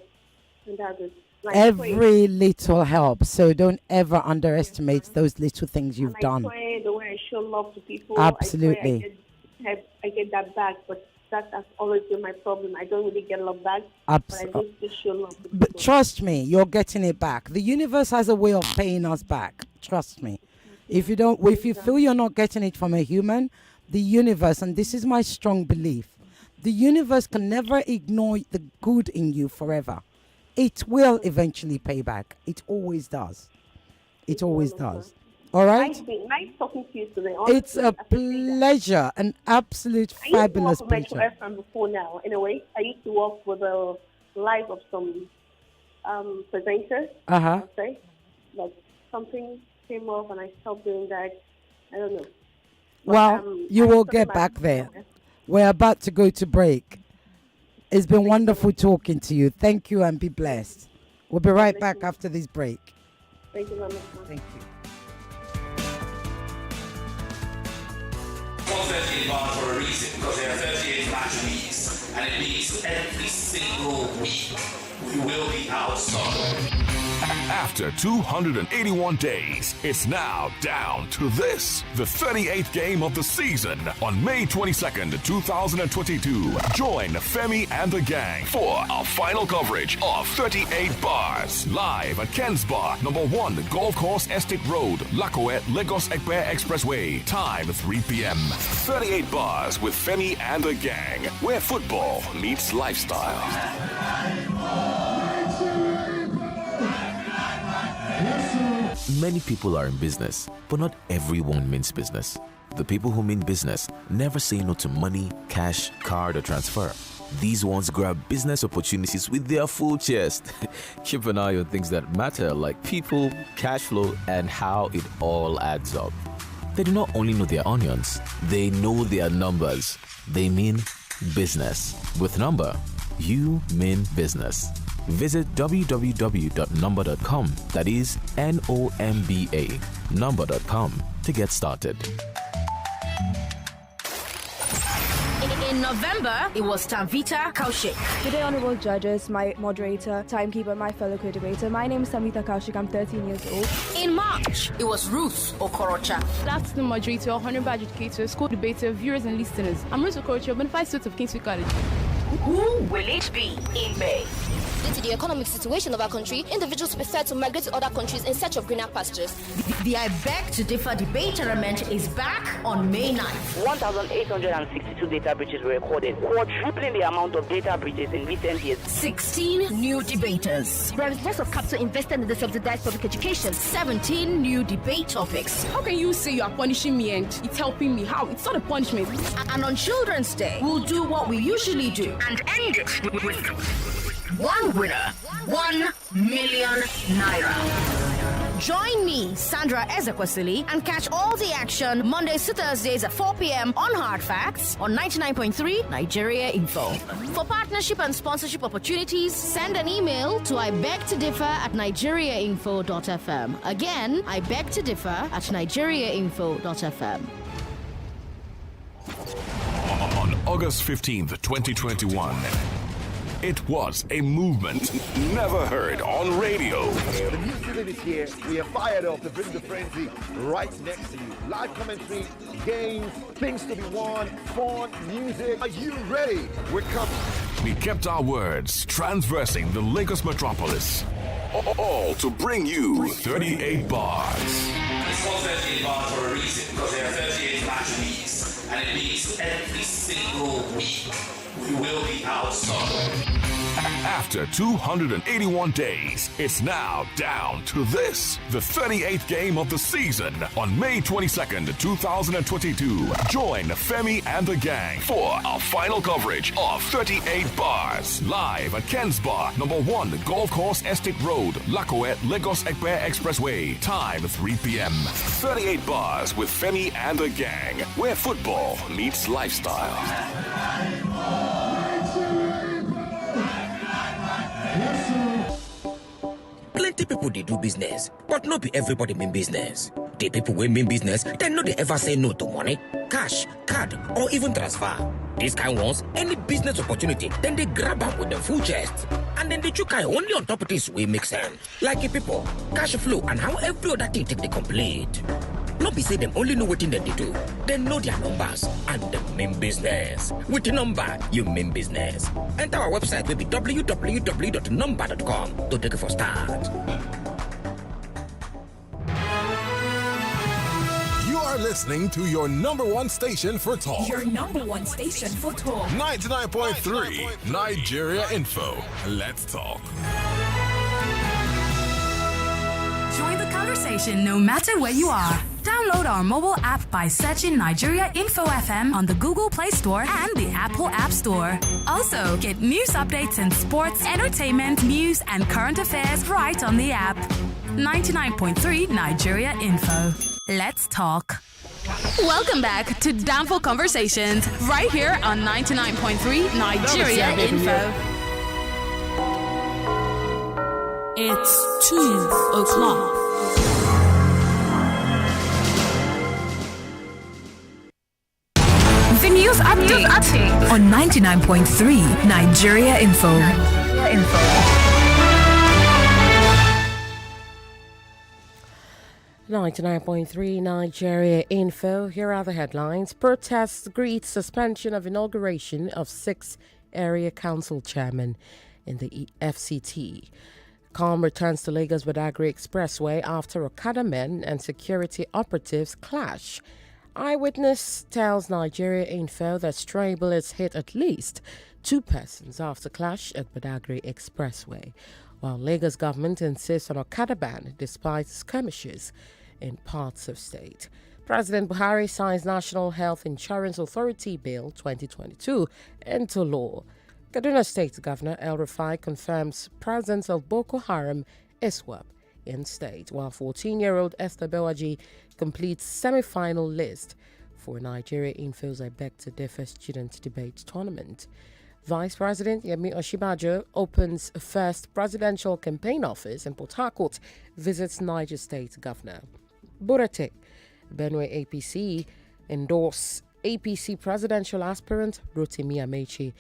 and that's it. Every little helps, so don't ever underestimate those little things you've done. I pray the way I show love to people. Absolutely. I get that back, but that has always been my problem. I don't really get love back, but I just show love to people. But trust me, you're getting it back. The universe has a way of paying us back. Trust me. If you feel you're not getting it from a human, the universe, and this is my strong belief, the universe can never ignore the good in you forever. It will eventually pay back. It always does. It always does. All right? Nice talking to you today. It's a pleasure, an absolute fabulous pleasure. I used to work with pleasure. Metro FM before now. In a way, I used to work with the life of some presenters. Uh-huh. Okay, but something came up and I stopped doing that. I don't know. But, Well, you will get back there. We're about to go to break. It's been wonderful talking to you. Thank you and be blessed. We'll be right back after this break. Thank you very much. Thank you. 38 bars for a reason, because there are 38 match weeks, and it means every single week we will be outscored. After 281 days, it's now down to this, the 38th game of the season. On May 22nd, 2022, join Femi and the gang for our final coverage of 38 Bars, live at Ken's Bar, number 1, Golf Course Estate Road, Lakoe, Lagos Ekpe Expressway. Time 3 p.m. 38 Bars with Femi and the gang, where football meets lifestyle. Many people are in business, but not everyone means business. The people who mean business never say no to money, cash, card, or transfer. These ones grab business opportunities with their full chest. Keep an eye on things that matter like people, cash flow, and how it all adds up. They do not only know their onions, they know their numbers. They mean business. With Number, you mean business. Visit www.number.com, that is NOMBA, number.com to get started. In November, it was Tamvita Kaushik. Good day, honorable judges, my moderator, timekeeper, my fellow co-debater. My name is Tamvita Kaushik. I'm 13 years old. In March, it was Ruth Okorocha. That's the moderator, honorable educator, school debater, viewers and listeners. I'm Ruth Okorocha, bonafide student of Kingsway College. Who will it be in May? Due to the economic situation of our country, individuals prefer to migrate to other countries in search of greener pastures. The I Beg to Differ debate tournament is back on May 9th. 1,862 data breaches were recorded, quadrupling the amount of data breaches in recent years. 16 new debaters. There is lots of capital invested in the subsidized public education. 17 new debate topics. How can you say you are punishing me and it's helping me? How? It's not a punishment. And on Children's Day, we'll do what we usually do and end it with one winner, 1 million naira. Join me, Sandra Ezekwesili, and catch all the action Mondays to Thursdays at 4 p.m. on Hard Facts on 99.3 Nigeria Info. For partnership and sponsorship opportunities, send an email to ibegtodiffer@nigeriainfo.fm. Again, ibegtodiffer@nigeriainfo.fm. On August 15th, 2021, it was a movement never heard on radio. The new season is here. We are fired up to bring the frenzy right next to you. Live commentary, games, things to be won, fun, music. Are you ready? We're coming. We kept our words, transversing the Lagos metropolis. All to bring you 38 bars. It's called 38 bars for a reason, because there are 38 match weeks, and it means every single week we will be outscored. After 281 days, it's now down to this, the 38th game of the season. On May 22nd, 2022, join Femi and the gang for our final coverage of 38 bars. Live at Ken's Bar, number 1, Golf Course Estate Road, Lakoet, Lagos Ekpe Expressway. Time 3 p.m. 38 bars with Femi and the gang, where football meets lifestyle. Plenty people they do business, but not be everybody mean business. The people wey mean business, they know they ever say no to money, cash, card, or even transfer. These kind ones, any business opportunity, then they grab them with them full chest. And then they chook eye only on top of this way make sense. Like people, cash flow, and how every other thing take the complete. Not be say them only know what thing that they do. They know their numbers and the mean business. With the number, you mean business. Enter our website will be www.number.com to take it for start. You are listening to your number one station for talk. Your number one station for talk. 99.3 Nigeria Info. Let's talk. Join the conversation no matter where you are. Download our mobile app by searching Nigeria Info FM on the Google Play Store and the Apple App Store. Also, get news updates in sports, entertainment, news, and current affairs right on the app. 99.3 Nigeria Info. Let's talk. Welcome back to Downfall Conversations, right here on 99.3 Nigeria Info. It's 2 o'clock. The news update on 99.3 Nigeria Info. 99.3 Nigeria Info. Here are the headlines. Protests greet suspension of inauguration of 6 area council chairmen in the FCT. Calm returns to Lagos Badagry Expressway after Okada men and security operatives clash. Eyewitness tells Nigeria Info that stray bullets hit at least 2 persons after clash at Badagry Expressway, while Lagos government insists on Okada ban despite skirmishes in parts of state. President Buhari signs National Health Insurance Authority Bill 2022 into law. Kaduna State Governor El Rufai confirms presence of Boko Haram ISWAP in state, while 14-year-old Esther Bewaji completes semi-final list for Nigeria Info's I Beg to Differ student debate tournament. Vice President Yemi Oshibajo opens first presidential campaign office in Port Harcourt, visits Niger State Governor. Burete, Benue APC endorse APC presidential aspirant Rotimi Amechi.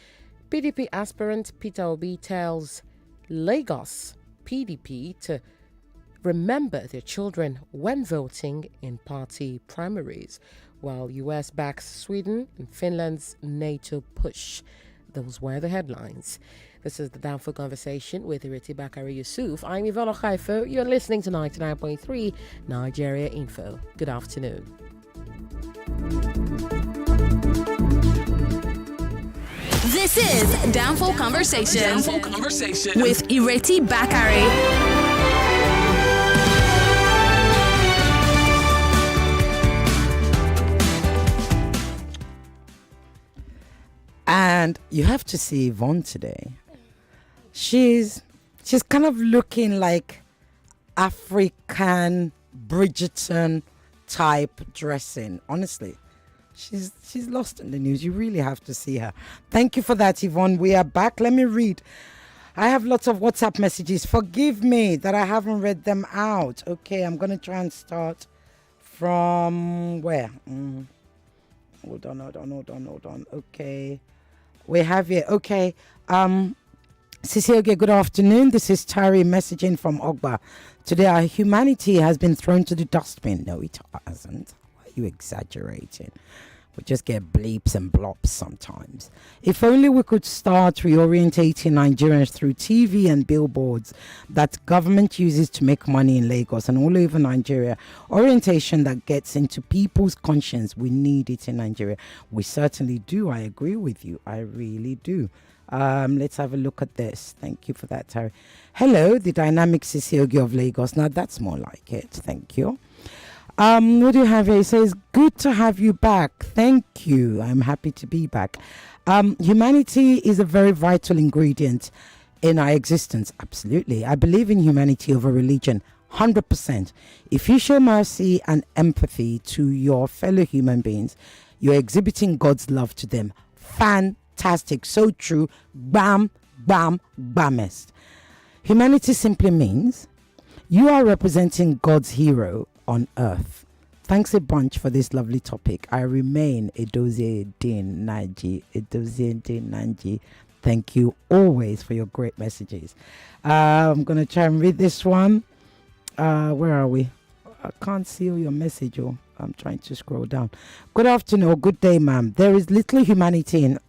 PDP aspirant Peter Obi tells Lagos PDP to remember their children when voting in party primaries, while US backs Sweden and Finland's NATO push. Those were the headlines. This is the Downfall Conversation with Ireti Bakare-Yusuf. I'm Yvonne Okaifo. You're listening to 99.3 Nigeria Info. Good afternoon. This is Downfall Conversation. Downfall Conversation with Ireti Bakare. And you have to see Yvonne today. She's kind of looking like African Bridgerton type dressing. Honestly, she's lost in the news. You really have to see her. Thank you for that, Yvonne. We are back. Let me read. I have lots of WhatsApp messages. Forgive me that I haven't read them out. Okay, I'm going to try and start from where? Hold on. Okay. We have here. Okay. Cecilia, good afternoon. This is Tari messaging from Ogba. Today, our humanity has been thrown to the dustbin. No, it hasn't. Why are you exaggerating? We just get bleeps and blops sometimes. If only we could start reorientating Nigerians through TV and billboards that government uses to make money in Lagos and all over Nigeria. Orientation that gets into people's conscience. We need it in Nigeria. We certainly do. I agree with you. I really do. Let's have a look at this. Thank you for that, Terry. Hello, the dynamic Sisiogi of Lagos. Now that's more like it. Thank you. What do you have here? It says, good to have you back. Thank you. I'm happy to be back. Humanity is a very vital ingredient in our existence. Absolutely. I believe in humanity over religion. 100%. If you show mercy and empathy to your fellow human beings, you're exhibiting God's love to them. Fantastic. So true. Bam, bam, bamest. Humanity simply means you are representing God's hero on earth. Thanks a bunch for this lovely topic. I remain Edozie Din Nanji. Thank you always for your great messages. I'm going to try and read this one. Where are we? I can't see your message. I'm trying to scroll down. Good afternoon or good day, ma'am. There is little humanity in,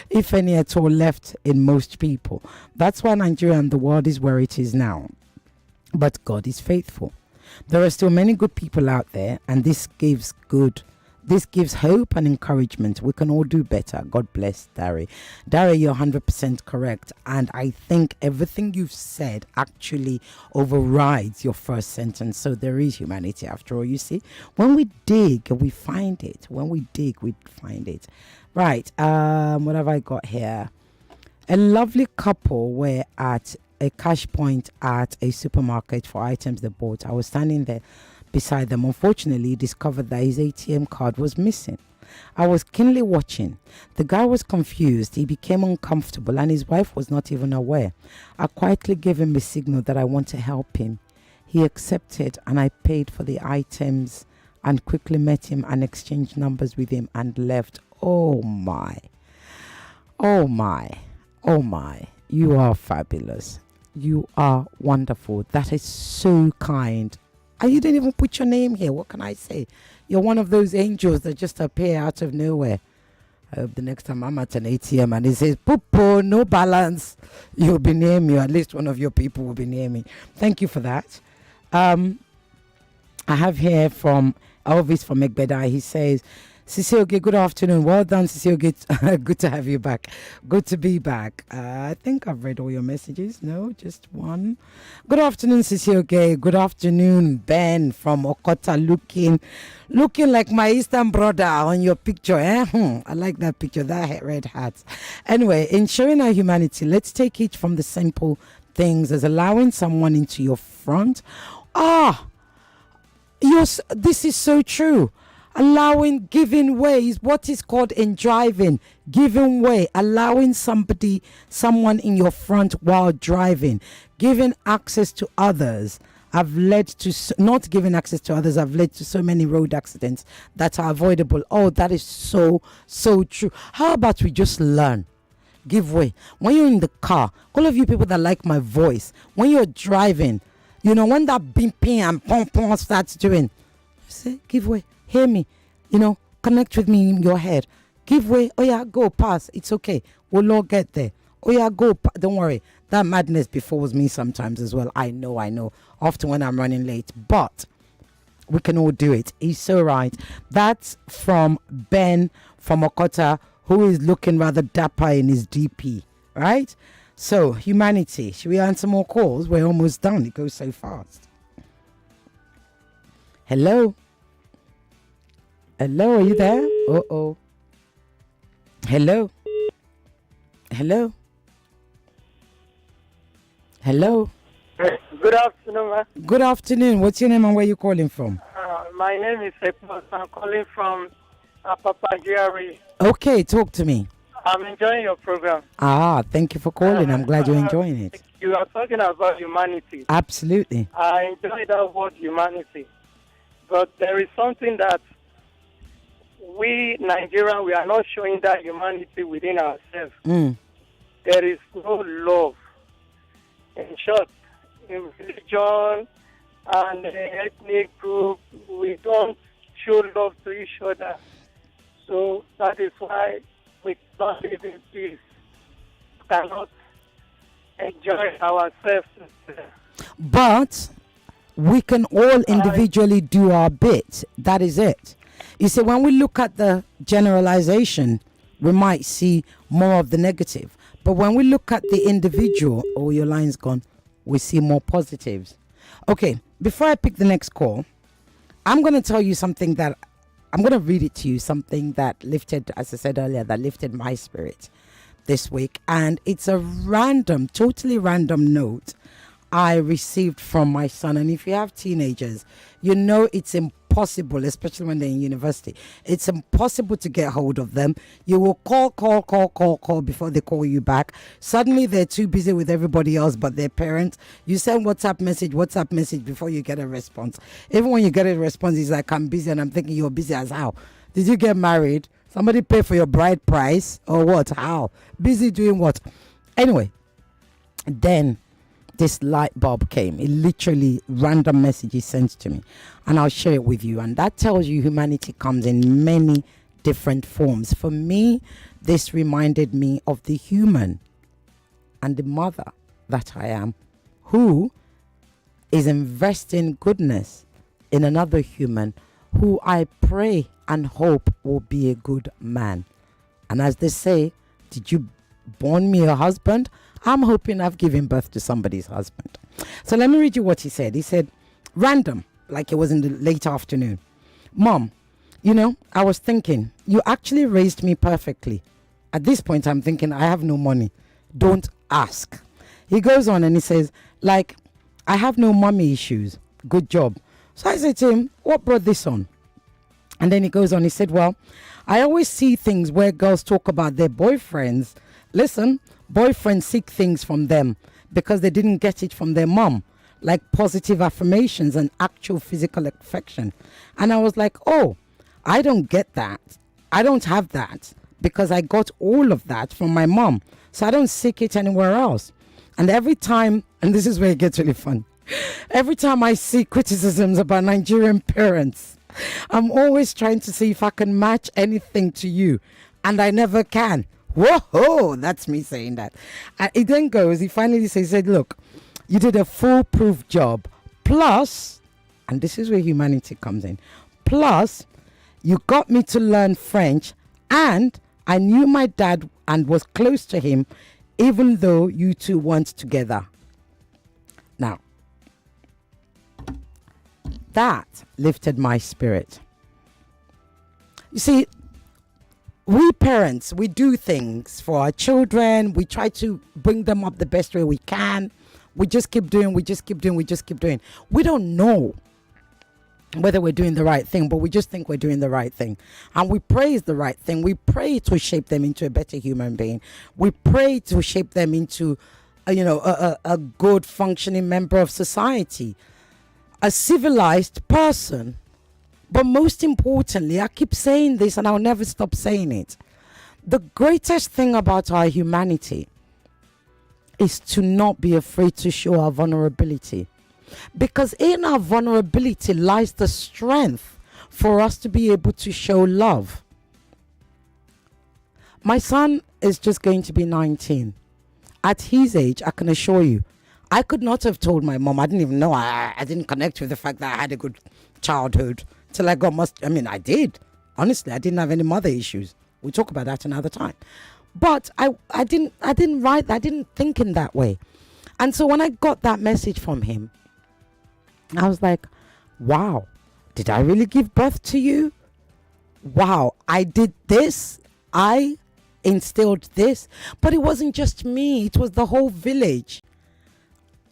if any at all, left in most people. That's why Nigeria and the world is where it is now. But God is faithful. There are still many good people out there, and this gives hope and encouragement. We can all do better. God bless, Dari. Dari, you're 100% correct. And I think everything you've said actually overrides your first sentence. So there is humanity after all, you see. When we dig, we find it. When we dig, we find it. Right. What have I got here? A lovely couple were at a cash point at a supermarket for items they bought. I was standing there beside them. Unfortunately, discovered that his ATM card was missing. I was keenly watching. The guy was confused. He became uncomfortable and his wife was not even aware. I quietly gave him a signal that I want to help him. He accepted and I paid for the items and quickly met him and exchanged numbers with him and left. Oh my. Oh my. Oh my. You are fabulous. You are wonderful. That is so kind. And you didn't even put your name here. What can I say? You're one of those angels that just appear out of nowhere. I hope the next time I'm at an ATM and it says, "Popo, no balance," you'll be near me, or at least one of your people will be near me. Thank you for that. I have here from Elvis from Egbeda. He says, Sisioge, good afternoon. Well done, Sisioge. Good to have you back. Good to be back. I think I've read all your messages. No, just one. Good afternoon, Sisioge. Good afternoon, Ben from Okota, looking like my Eastern brother on your picture. I like that picture, that red hat. Anyway, in showing our humanity, let's take it from the simple things as allowing someone into your front. This is so true. Allowing, giving way is what is called in driving. Giving way, allowing someone in your front while driving. Giving access to others have led to, not giving access to others have led to so many road accidents that are avoidable. Oh, that is so true. How about we just learn? Give way. When you're in the car, all of you people that like my voice, when you're driving, when that bimping and pom starts doing, say, give way. Hear me, connect with me in your head. Give way. Oh yeah, go pass. It's okay. We'll all get there. Oh yeah, go. Don't worry. That madness befalls me sometimes as well. I know. Often when I'm running late, but we can all do it. He's so right. That's from Ben from Okota, who is looking rather dapper in his DP, right? So, humanity. Should we answer more calls? We're almost done. It goes so fast. Hello? Hello, are you there? Uh-oh. Hello? Hello? Hello? Good afternoon, ma'am. Good afternoon. What's your name and where you calling from? My name is Epos. I'm calling from Apapa GRE. Okay, talk to me. I'm enjoying your program. Thank you for calling. I'm glad you're enjoying it. You are talking about humanity. Absolutely. I enjoy that word humanity. But there is something that we Nigerians, we are not showing that humanity within ourselves. There is no love. In short, in religion and ethnic group, we don't show love to each other. So that is why we cannot live in peace. We cannot enjoy ourselves. But we can all individually do our bit. That is it. You see, when we look at the generalization, we might see more of the negative. But when we look at the individual, your line's gone, we see more positives. Okay, before I pick the next call, I'm going to tell you something that, I'm going to read it to you, something that lifted, as I said earlier, that lifted my spirit this week. And it's a totally random note I received from my son. And if you have teenagers, it's impossible, especially when they're in university. It's impossible to get hold of them. You will call before they call you back. Suddenly they're too busy with everybody else but their parents. You send WhatsApp message before you get a response. Even when you get a response, it's like, I'm busy, and I'm thinking, you're busy as how? Did you get married? Somebody pay for your bride price or what? How? Busy doing what? Anyway, then this light bulb came. It literally random messages sent to me, and I'll share it with you. And that tells you humanity comes in many different forms. For me, this reminded me of the human and the mother that I am, who is investing goodness in another human who I pray and hope will be a good man. And as they say, did you born me a husband? I'm hoping I've given birth to somebody's husband. So let me read you what he said. He said, random, like it was in the late afternoon. Mom, I was thinking, you actually raised me perfectly. At this point, I'm thinking, I have no money. Don't ask. He goes on and he says, I have no mommy issues. Good job. So I said to him, what brought this on? And then he goes on, he said, well, I always see things where girls talk about their boyfriends. Listen, boyfriends seek things from them because they didn't get it from their mom, like positive affirmations and actual physical affection. And I was like, oh, I don't get that. I don't have that because I got all of that from my mom. So I don't seek it anywhere else. And every time, and this is where it gets really fun, every time I see criticisms about Nigerian parents, I'm always trying to see if I can match anything to you. And I never can. Whoa, that's me saying that. And it then goes, he finally says, look, you did a foolproof job. Plus, and this is where humanity comes in, plus, You got me to learn French, and I knew my dad and was close to him, even though you two weren't together. Now, that lifted my spirit. You see, we parents, we do things for our children. We try to bring them up the best way we can. We just keep doing. We don't know whether we're doing the right thing, but we just think we're doing the right thing. And we praise the right thing. We pray to shape them into a better human being. We pray to shape them into, a good functioning member of society, a civilized person. But most importantly, I keep saying this and I'll never stop saying it. The greatest thing about our humanity is to not be afraid to show our vulnerability. Because in our vulnerability lies the strength for us to be able to show love. My son is just going to be 19. At his age, I can assure you, I could not have told my mom. I didn't even know. I didn't connect with the fact that I had a good childhood till I got I did. Honestly, I didn't have any mother issues. We'll talk about that another time. But I didn't write that. I didn't think in that way. And so when I got that message from him, I was like, wow, did I really give birth to you? Wow, I did this. I instilled this. But it wasn't just me. It was the whole village.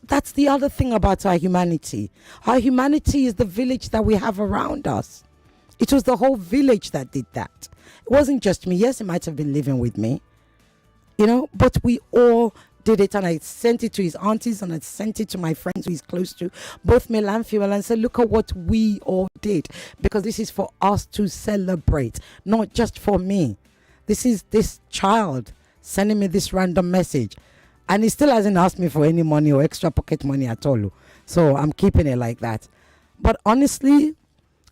That's the other thing about our humanity. Our humanity is the village that we have around us. It was the whole village that did that. It wasn't just me. Yes, it might have been living with me, but we all did it. And I sent it to his aunties and I sent it to my friends who he's close to, both male and female, and said, look at what we all did, because this is for us to celebrate, not just for me. This is this child sending me this random message. And he still hasn't asked me for any money or extra pocket money at all. So I'm keeping it like that. But honestly,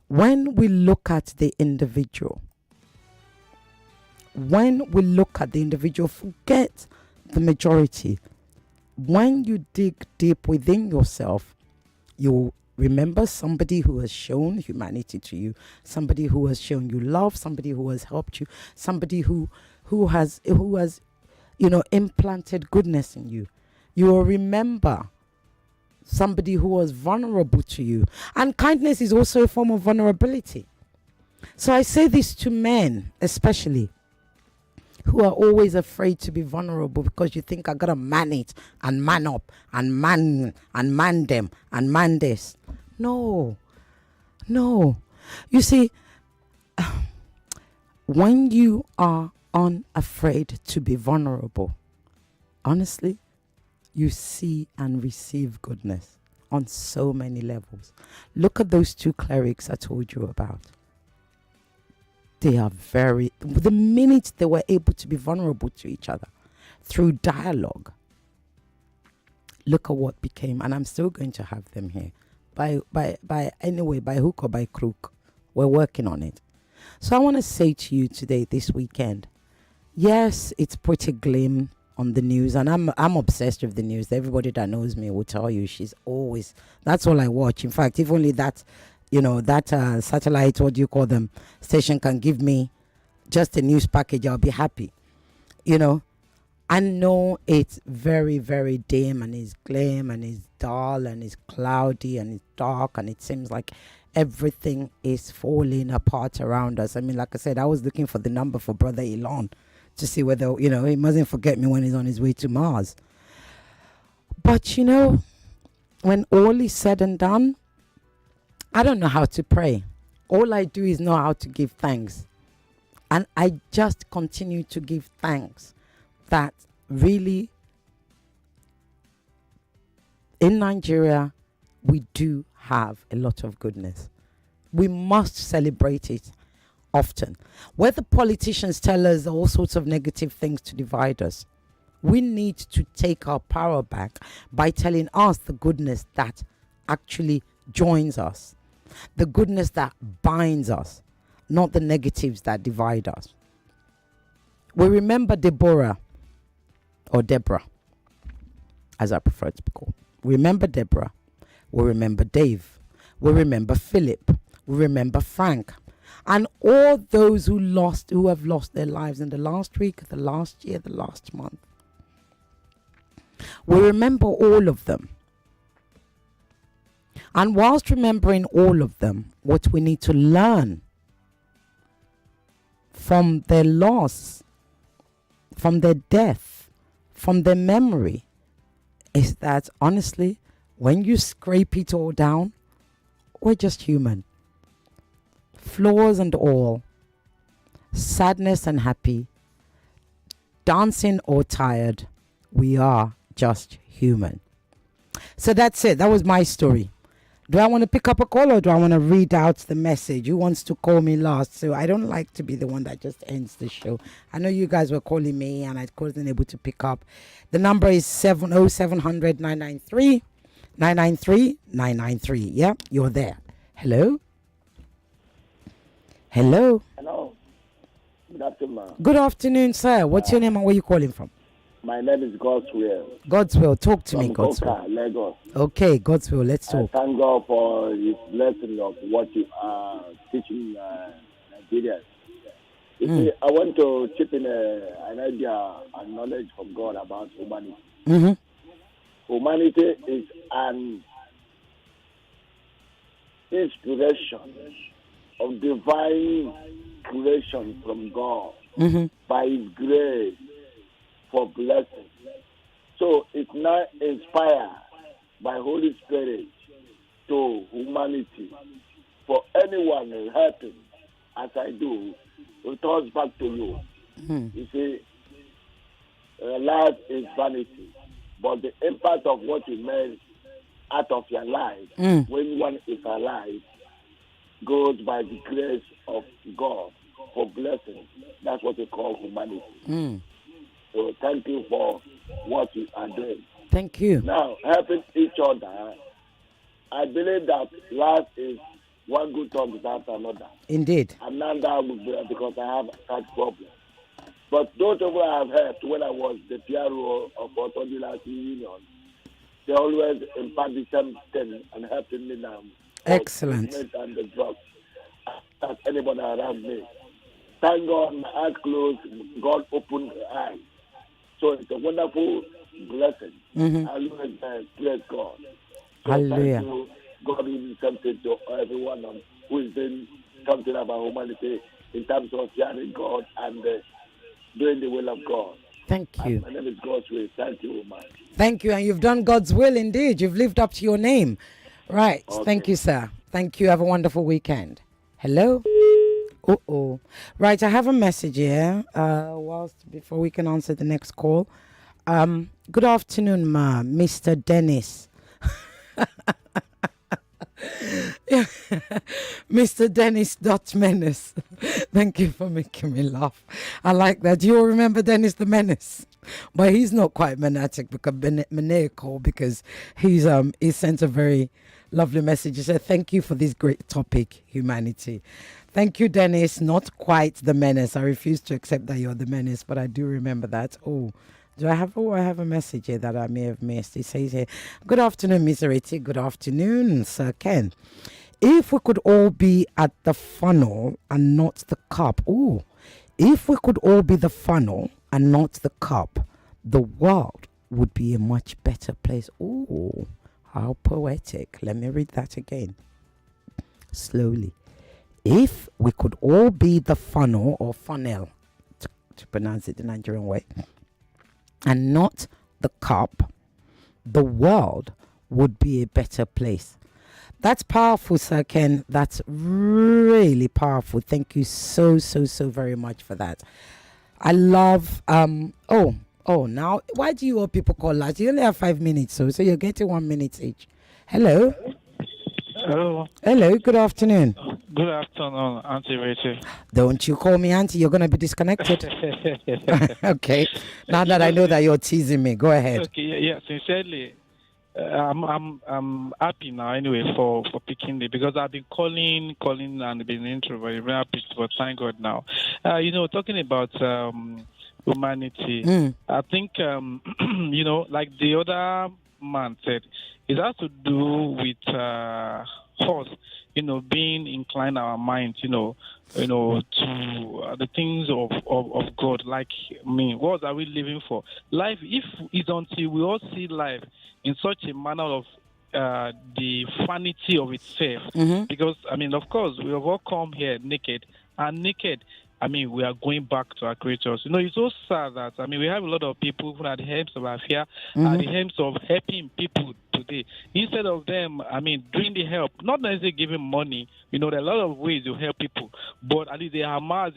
when we look at the individual, forget the majority. When you dig deep within yourself, you remember somebody who has shown humanity to you, somebody who has shown you love, somebody who has helped you, somebody who has implanted goodness in you. You will remember somebody who was vulnerable to you. And kindness is also a form of vulnerability. So I say this to men, especially, who are always afraid to be vulnerable because you think I gotta man it and man up and man them and man this. No. You see, when you are unafraid to be vulnerable, honestly, you see and receive goodness on so many levels. Look at those two clerics I told you about. They are the minute they were able to be vulnerable to each other through dialogue, look at what became, and I'm still going to have them here. By hook or by crook, we're working on it. So I want to say to you today, this weekend, yes, it's pretty glim on the news, and I'm obsessed with the news. Everybody that knows me will tell you that's all I watch. In fact, if only that satellite, station can give me just a news package, I'll be happy. I know it's very, very dim and it's glim and it's dull and it's cloudy and it's dark and it seems like everything is falling apart around us. I mean, like I said, I was looking for the number for Brother Elon to see whether, he mustn't forget me when he's on his way to Mars. But, when all is said and done, I don't know how to pray. All I do is know how to give thanks. And I just continue to give thanks that really in Nigeria, we do have a lot of goodness. We must celebrate it often. Where the politicians tell us all sorts of negative things to divide us, we need to take our power back by telling us the goodness that actually joins us, the goodness that binds us, not the negatives that divide us. We remember Deborah, or Deborah, as I prefer to be called. We remember Deborah. We remember Dave. We remember Philip. We remember Frank. And all those who have lost their lives in the last week, the last year, the last month. We remember all of them. And whilst remembering all of them, what we need to learn from their loss, from their death, from their memory, is that honestly, when you scrape it all down, we're just human. Flaws and all, sadness and happy, dancing or tired, we are just human. So that's it. That was my story. Do I want to pick up a call or do I want to read out the message? Who wants to call me last? So I don't like to be the one that just ends the show. I know you guys were calling me and I wasn't able to pick up. The number is 70700 993 993 993. Yeah, you're there. Hello? Hello? Hello. Good afternoon. Good afternoon, sir. What's your name and where you calling from? My name is Godswill. Godswill, talk to me, From Godswill. Oka, Lagos. Okay, Godswill, let's I talk. thank God for his blessing of what you are teaching Nigerians. You see, I want to chip in an idea and knowledge from God about humanity. Mm-hmm. Humanity is an inspiration of divine creation from God by His grace for blessing. So it's not inspired by Holy Spirit to humanity. For anyone helping, as I do, it turns back to you. You see, life is vanity, but the impact of what you made out of your life when one is alive goes by the grace of God for blessing. That's what we call humanity. So thank you for what you are doing. Thank you. Now, helping each other, I believe that life is one good turn without another. Indeed. I'm not that good because I have that problem. But those of I have helped when I was the PRO of Autonomous Union, they always impart the same thing and helping me now. Excellent. And the drugs. As anybody around me. Thank God, my eyes closed, God opened the eyes. So it's a wonderful blessing. Hallelujah. Praise God. So Hallelujah. thank you. God will do something to everyone who is doing something about humanity in terms of hearing God and doing the will of God. Thank you. And my name is Godswill. Thank you, man. Thank you. And you've done God's will indeed. You've lived up to your name. Right. Okay. Thank you, sir. Thank you. Have a wonderful weekend. Hello? Uh-oh. Right. I have a message here. Before we can answer the next call. Good afternoon, ma. Mr. Dennis. Mr. Dennis Dutch Menace. Thank you for making me laugh. I like that. You all remember Dennis the Menace? But he's not quite maniacal because he sent a very lovely message. He said, thank you for this great topic, humanity. Thank you, Dennis. Not quite the menace. I refuse to accept that you're the menace, but I do remember that. I have a message here that I may have missed. It says here, good afternoon, Miss Ireti. Good afternoon, Sir Ken. If we could all be at the funnel and not the cup. If we could all be the funnel and not the cup, the world would be a much better place. How poetic. Let me read that again. Slowly. If we could all be the funnel or funnel, to pronounce it the Nigerian way, and not the cup, the world would be a better place. That's powerful, Sir Ken. That's really powerful. Thank you so very much for that. I love, now, why do you all people call last? You only have 5 minutes, so you're getting 1 minute each. Hello? Hello, good afternoon. Good afternoon, Auntie Rachel. Don't you call me auntie, you're going to be disconnected. Okay, now that I know that you're teasing me, go ahead. Okay, yeah, sincerely, I'm happy now anyway for picking it because I've been calling and been introverted, very happy, but thank God now. Talking about humanity, I think, like the other man said, it has to do with us, being inclined our minds, to the things of God. Like, what are we living for? Life, if it's until we all see life in such a manner of the vanity of itself, because, of course, we have all come here naked, and naked, we are going back to our creators. It's so sad that, we have a lot of people who are the helms of our fear, are the helms of helping people today. Instead of them, doing the help, not necessarily giving money, there are a lot of ways to help people, but at least they Hamas,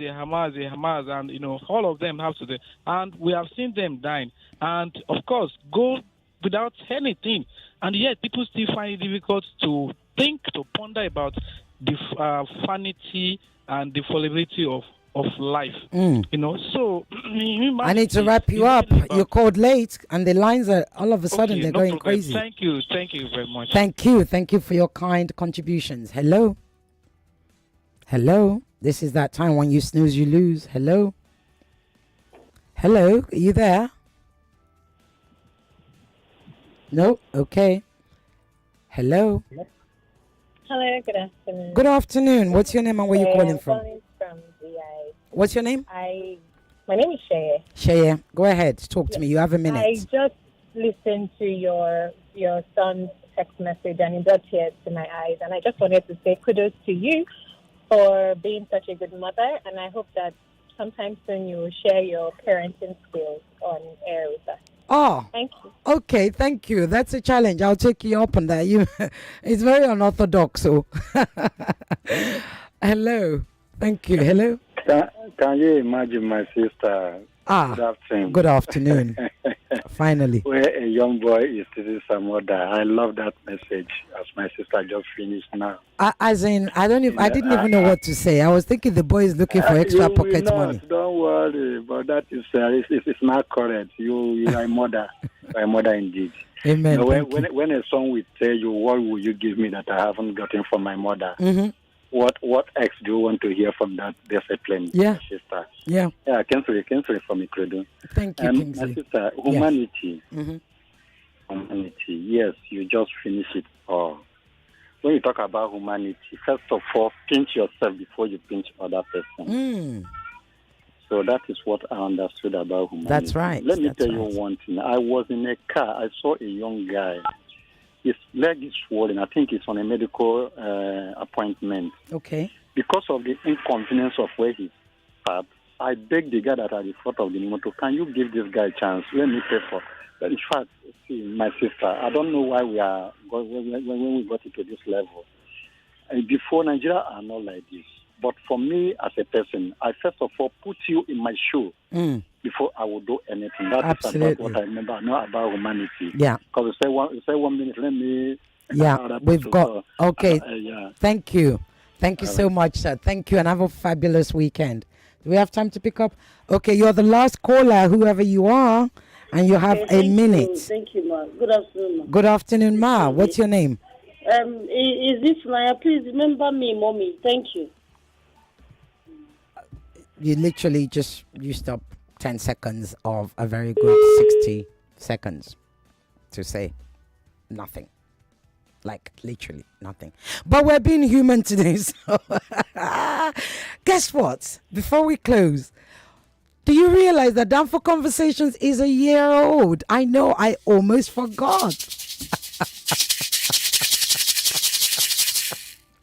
and, all of them have to do. And we have seen them dying, and, of course, go without anything. And yet, people still find it difficult to think, to ponder about the vanity and the fallibility of life, So I need to wrap you up. You called late, and the lines are all of a sudden they're going crazy. Thank you very much. Thank you for your kind contributions. Hello. This is that time when you snooze, you lose. Hello. Are you there? No. Okay. Hello. Hello. Good afternoon. Good afternoon. What's your name and where you calling from? From VI. What's your name? My name is Shea. Shea, go ahead. Talk to me. You have a minute. I just listened to your son's text message and it brought tears to my eyes. And I just wanted to say kudos to you for being such a good mother. And I hope that sometime soon you will share your parenting skills on air with us. Oh, thank you. Okay, thank you. That's a challenge. I'll take you up on that. It's very unorthodox. So, hello. Thank you. Hello. Can you imagine my sister? Good afternoon. Good afternoon. Finally. Where a young boy is teaching some mother. I love that message as my sister just finished now. I didn't even know what to say. I was thinking the boy is looking for extra pocket money. Don't worry, but that is it's not correct. You are a mother. You are a mother indeed. Amen. When a son will tell you, what will you give me that I haven't gotten from my mother? Mm-hmm. What else do you want to hear from that discipline, yeah. sister? Yeah. Yeah, cancel from Ikredo. Thank you, Kingsley. My sister, humanity. Yeah. Mm-hmm. Humanity, yes, you just finish it all. When you talk about humanity, first of all, pinch yourself before you pinch other person. So that is what I understood about humanity. That's right. Let me tell you one thing. I was in a car. I saw a young guy. His leg is swollen. I think he's on a medical appointment. Okay. Because of the inconvenience of where he's at, I begged the guy that at the front of the motor, can you give this guy a chance? Let me pay for. But in fact, see, my sister, I don't know why we are when we got into this level. Before, Nigeria are not like this. But for me as a person, I first of all put you in my shoe before I would do anything. That's about what I remember. I know about humanity. Yeah. Because you say 1 minute, let me. Yeah, we've got. Okay. Yeah. Thank you. Thank you so much, sir. Thank you, and have a fabulous weekend. Do we have time to pick up? Okay, you're the last caller, whoever you are, and you have a minute. Thank you, ma. Good afternoon, ma. Good afternoon, ma. What's your name? Is this Naya? Please remember me, mommy. Thank you. You literally just used up 10 seconds of a very good 60 seconds to say nothing. Like, literally nothing. But we're being human today, so... Guess what? Before we close, do you realize that Down for Conversations is a year old? I know, I almost forgot.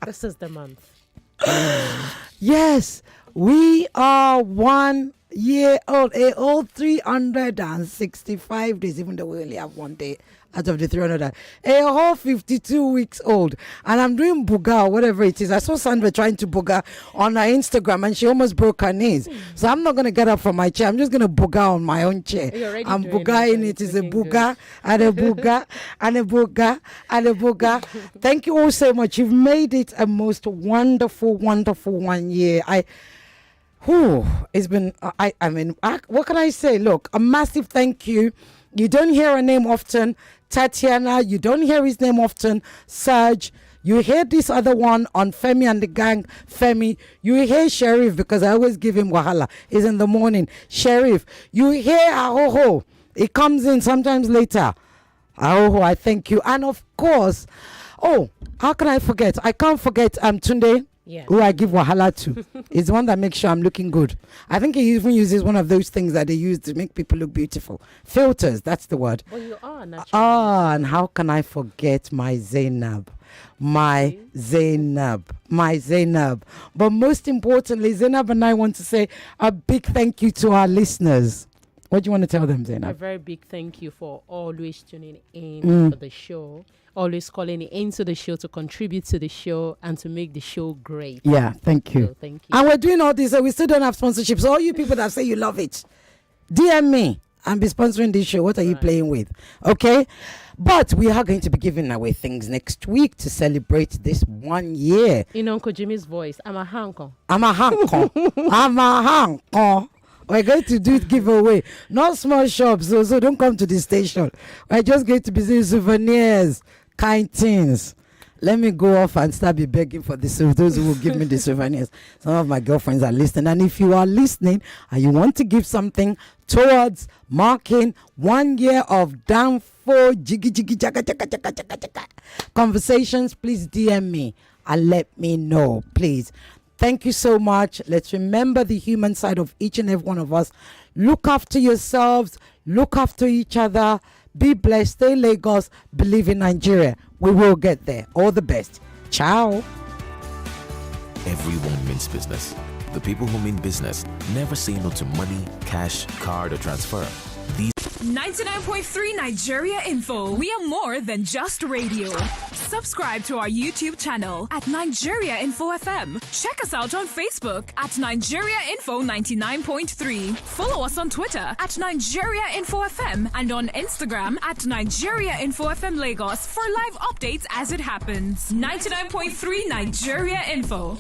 This is the month. Yes, we are 1 year old, a whole 365 days, even though we only have 1 day out of the 300, a whole 52 weeks old. And I'm doing buga or whatever it is. I saw Sandra trying to buga on her Instagram and she almost broke her knees. So I'm not going to get up from my chair. I'm just going to buga on my own chair. I'm bugaing it. It's a buga and a buga and a buga and a buga. Thank you all so much. You've made it a most wonderful, wonderful 1 year. It's been, I mean, what can I say? Look, a massive thank you. You don't hear her name often. Tatiana, you don't hear his name often. Serge, you hear this other one on Femi and the Gang. Femi, you hear Sheriff because I always give him wahala. It's in the morning. Sheriff, you hear Ahoho. It comes in sometimes later. Oh, I thank you. And of course, how can I forget? I can't forget Tunde, who I give wahala to. He's the one that makes sure I'm looking good. I think he even uses one of those things that they use to make people look beautiful. Filters, that's the word. Well, you are naturally. And how can I forget my Zainab? My Zainab. But most importantly, Zainab and I want to say a big thank you to our listeners. What do you want to tell them, Zainab? A very big thank you for always tuning in for the show, always calling into the show to contribute to the show and to make the show great. Yeah, thank you. So, thank you. And we're doing all this, so we still don't have sponsorships. So all you people that say you love it, DM me and be sponsoring this show. What are you playing with? Okay? But we are going to be giving away things next week to celebrate this 1 year. In Uncle Jimmy's voice, I'm a hanko. We're going to do it giveaway. Not small shops, so don't come to the station. We're just going to be doing souvenirs, kind things. Let me go off and start be begging for those who will give me the souvenirs. Some of my girlfriends are listening. And if you are listening and you want to give something towards marking 1 year of Danfo conversations, please DM me and let me know, please. Thank you so much. Let's remember the human side of each and every one of us. Look after yourselves. Look after each other. Be blessed. Stay Lagos. Believe in Nigeria. We will get there. All the best. Ciao. Everyone means business. The people who mean business never say no to money, cash, card, or transfer. These 99.3 Nigeria Info. We are more than just radio. Subscribe to our YouTube channel at Nigeria Info FM. Check us out on Facebook at Nigeria Info 99.3. Follow us on Twitter at Nigeria Info FM and on Instagram at Nigeria Info FM Lagos for live updates as it happens. 99.3 Nigeria Info.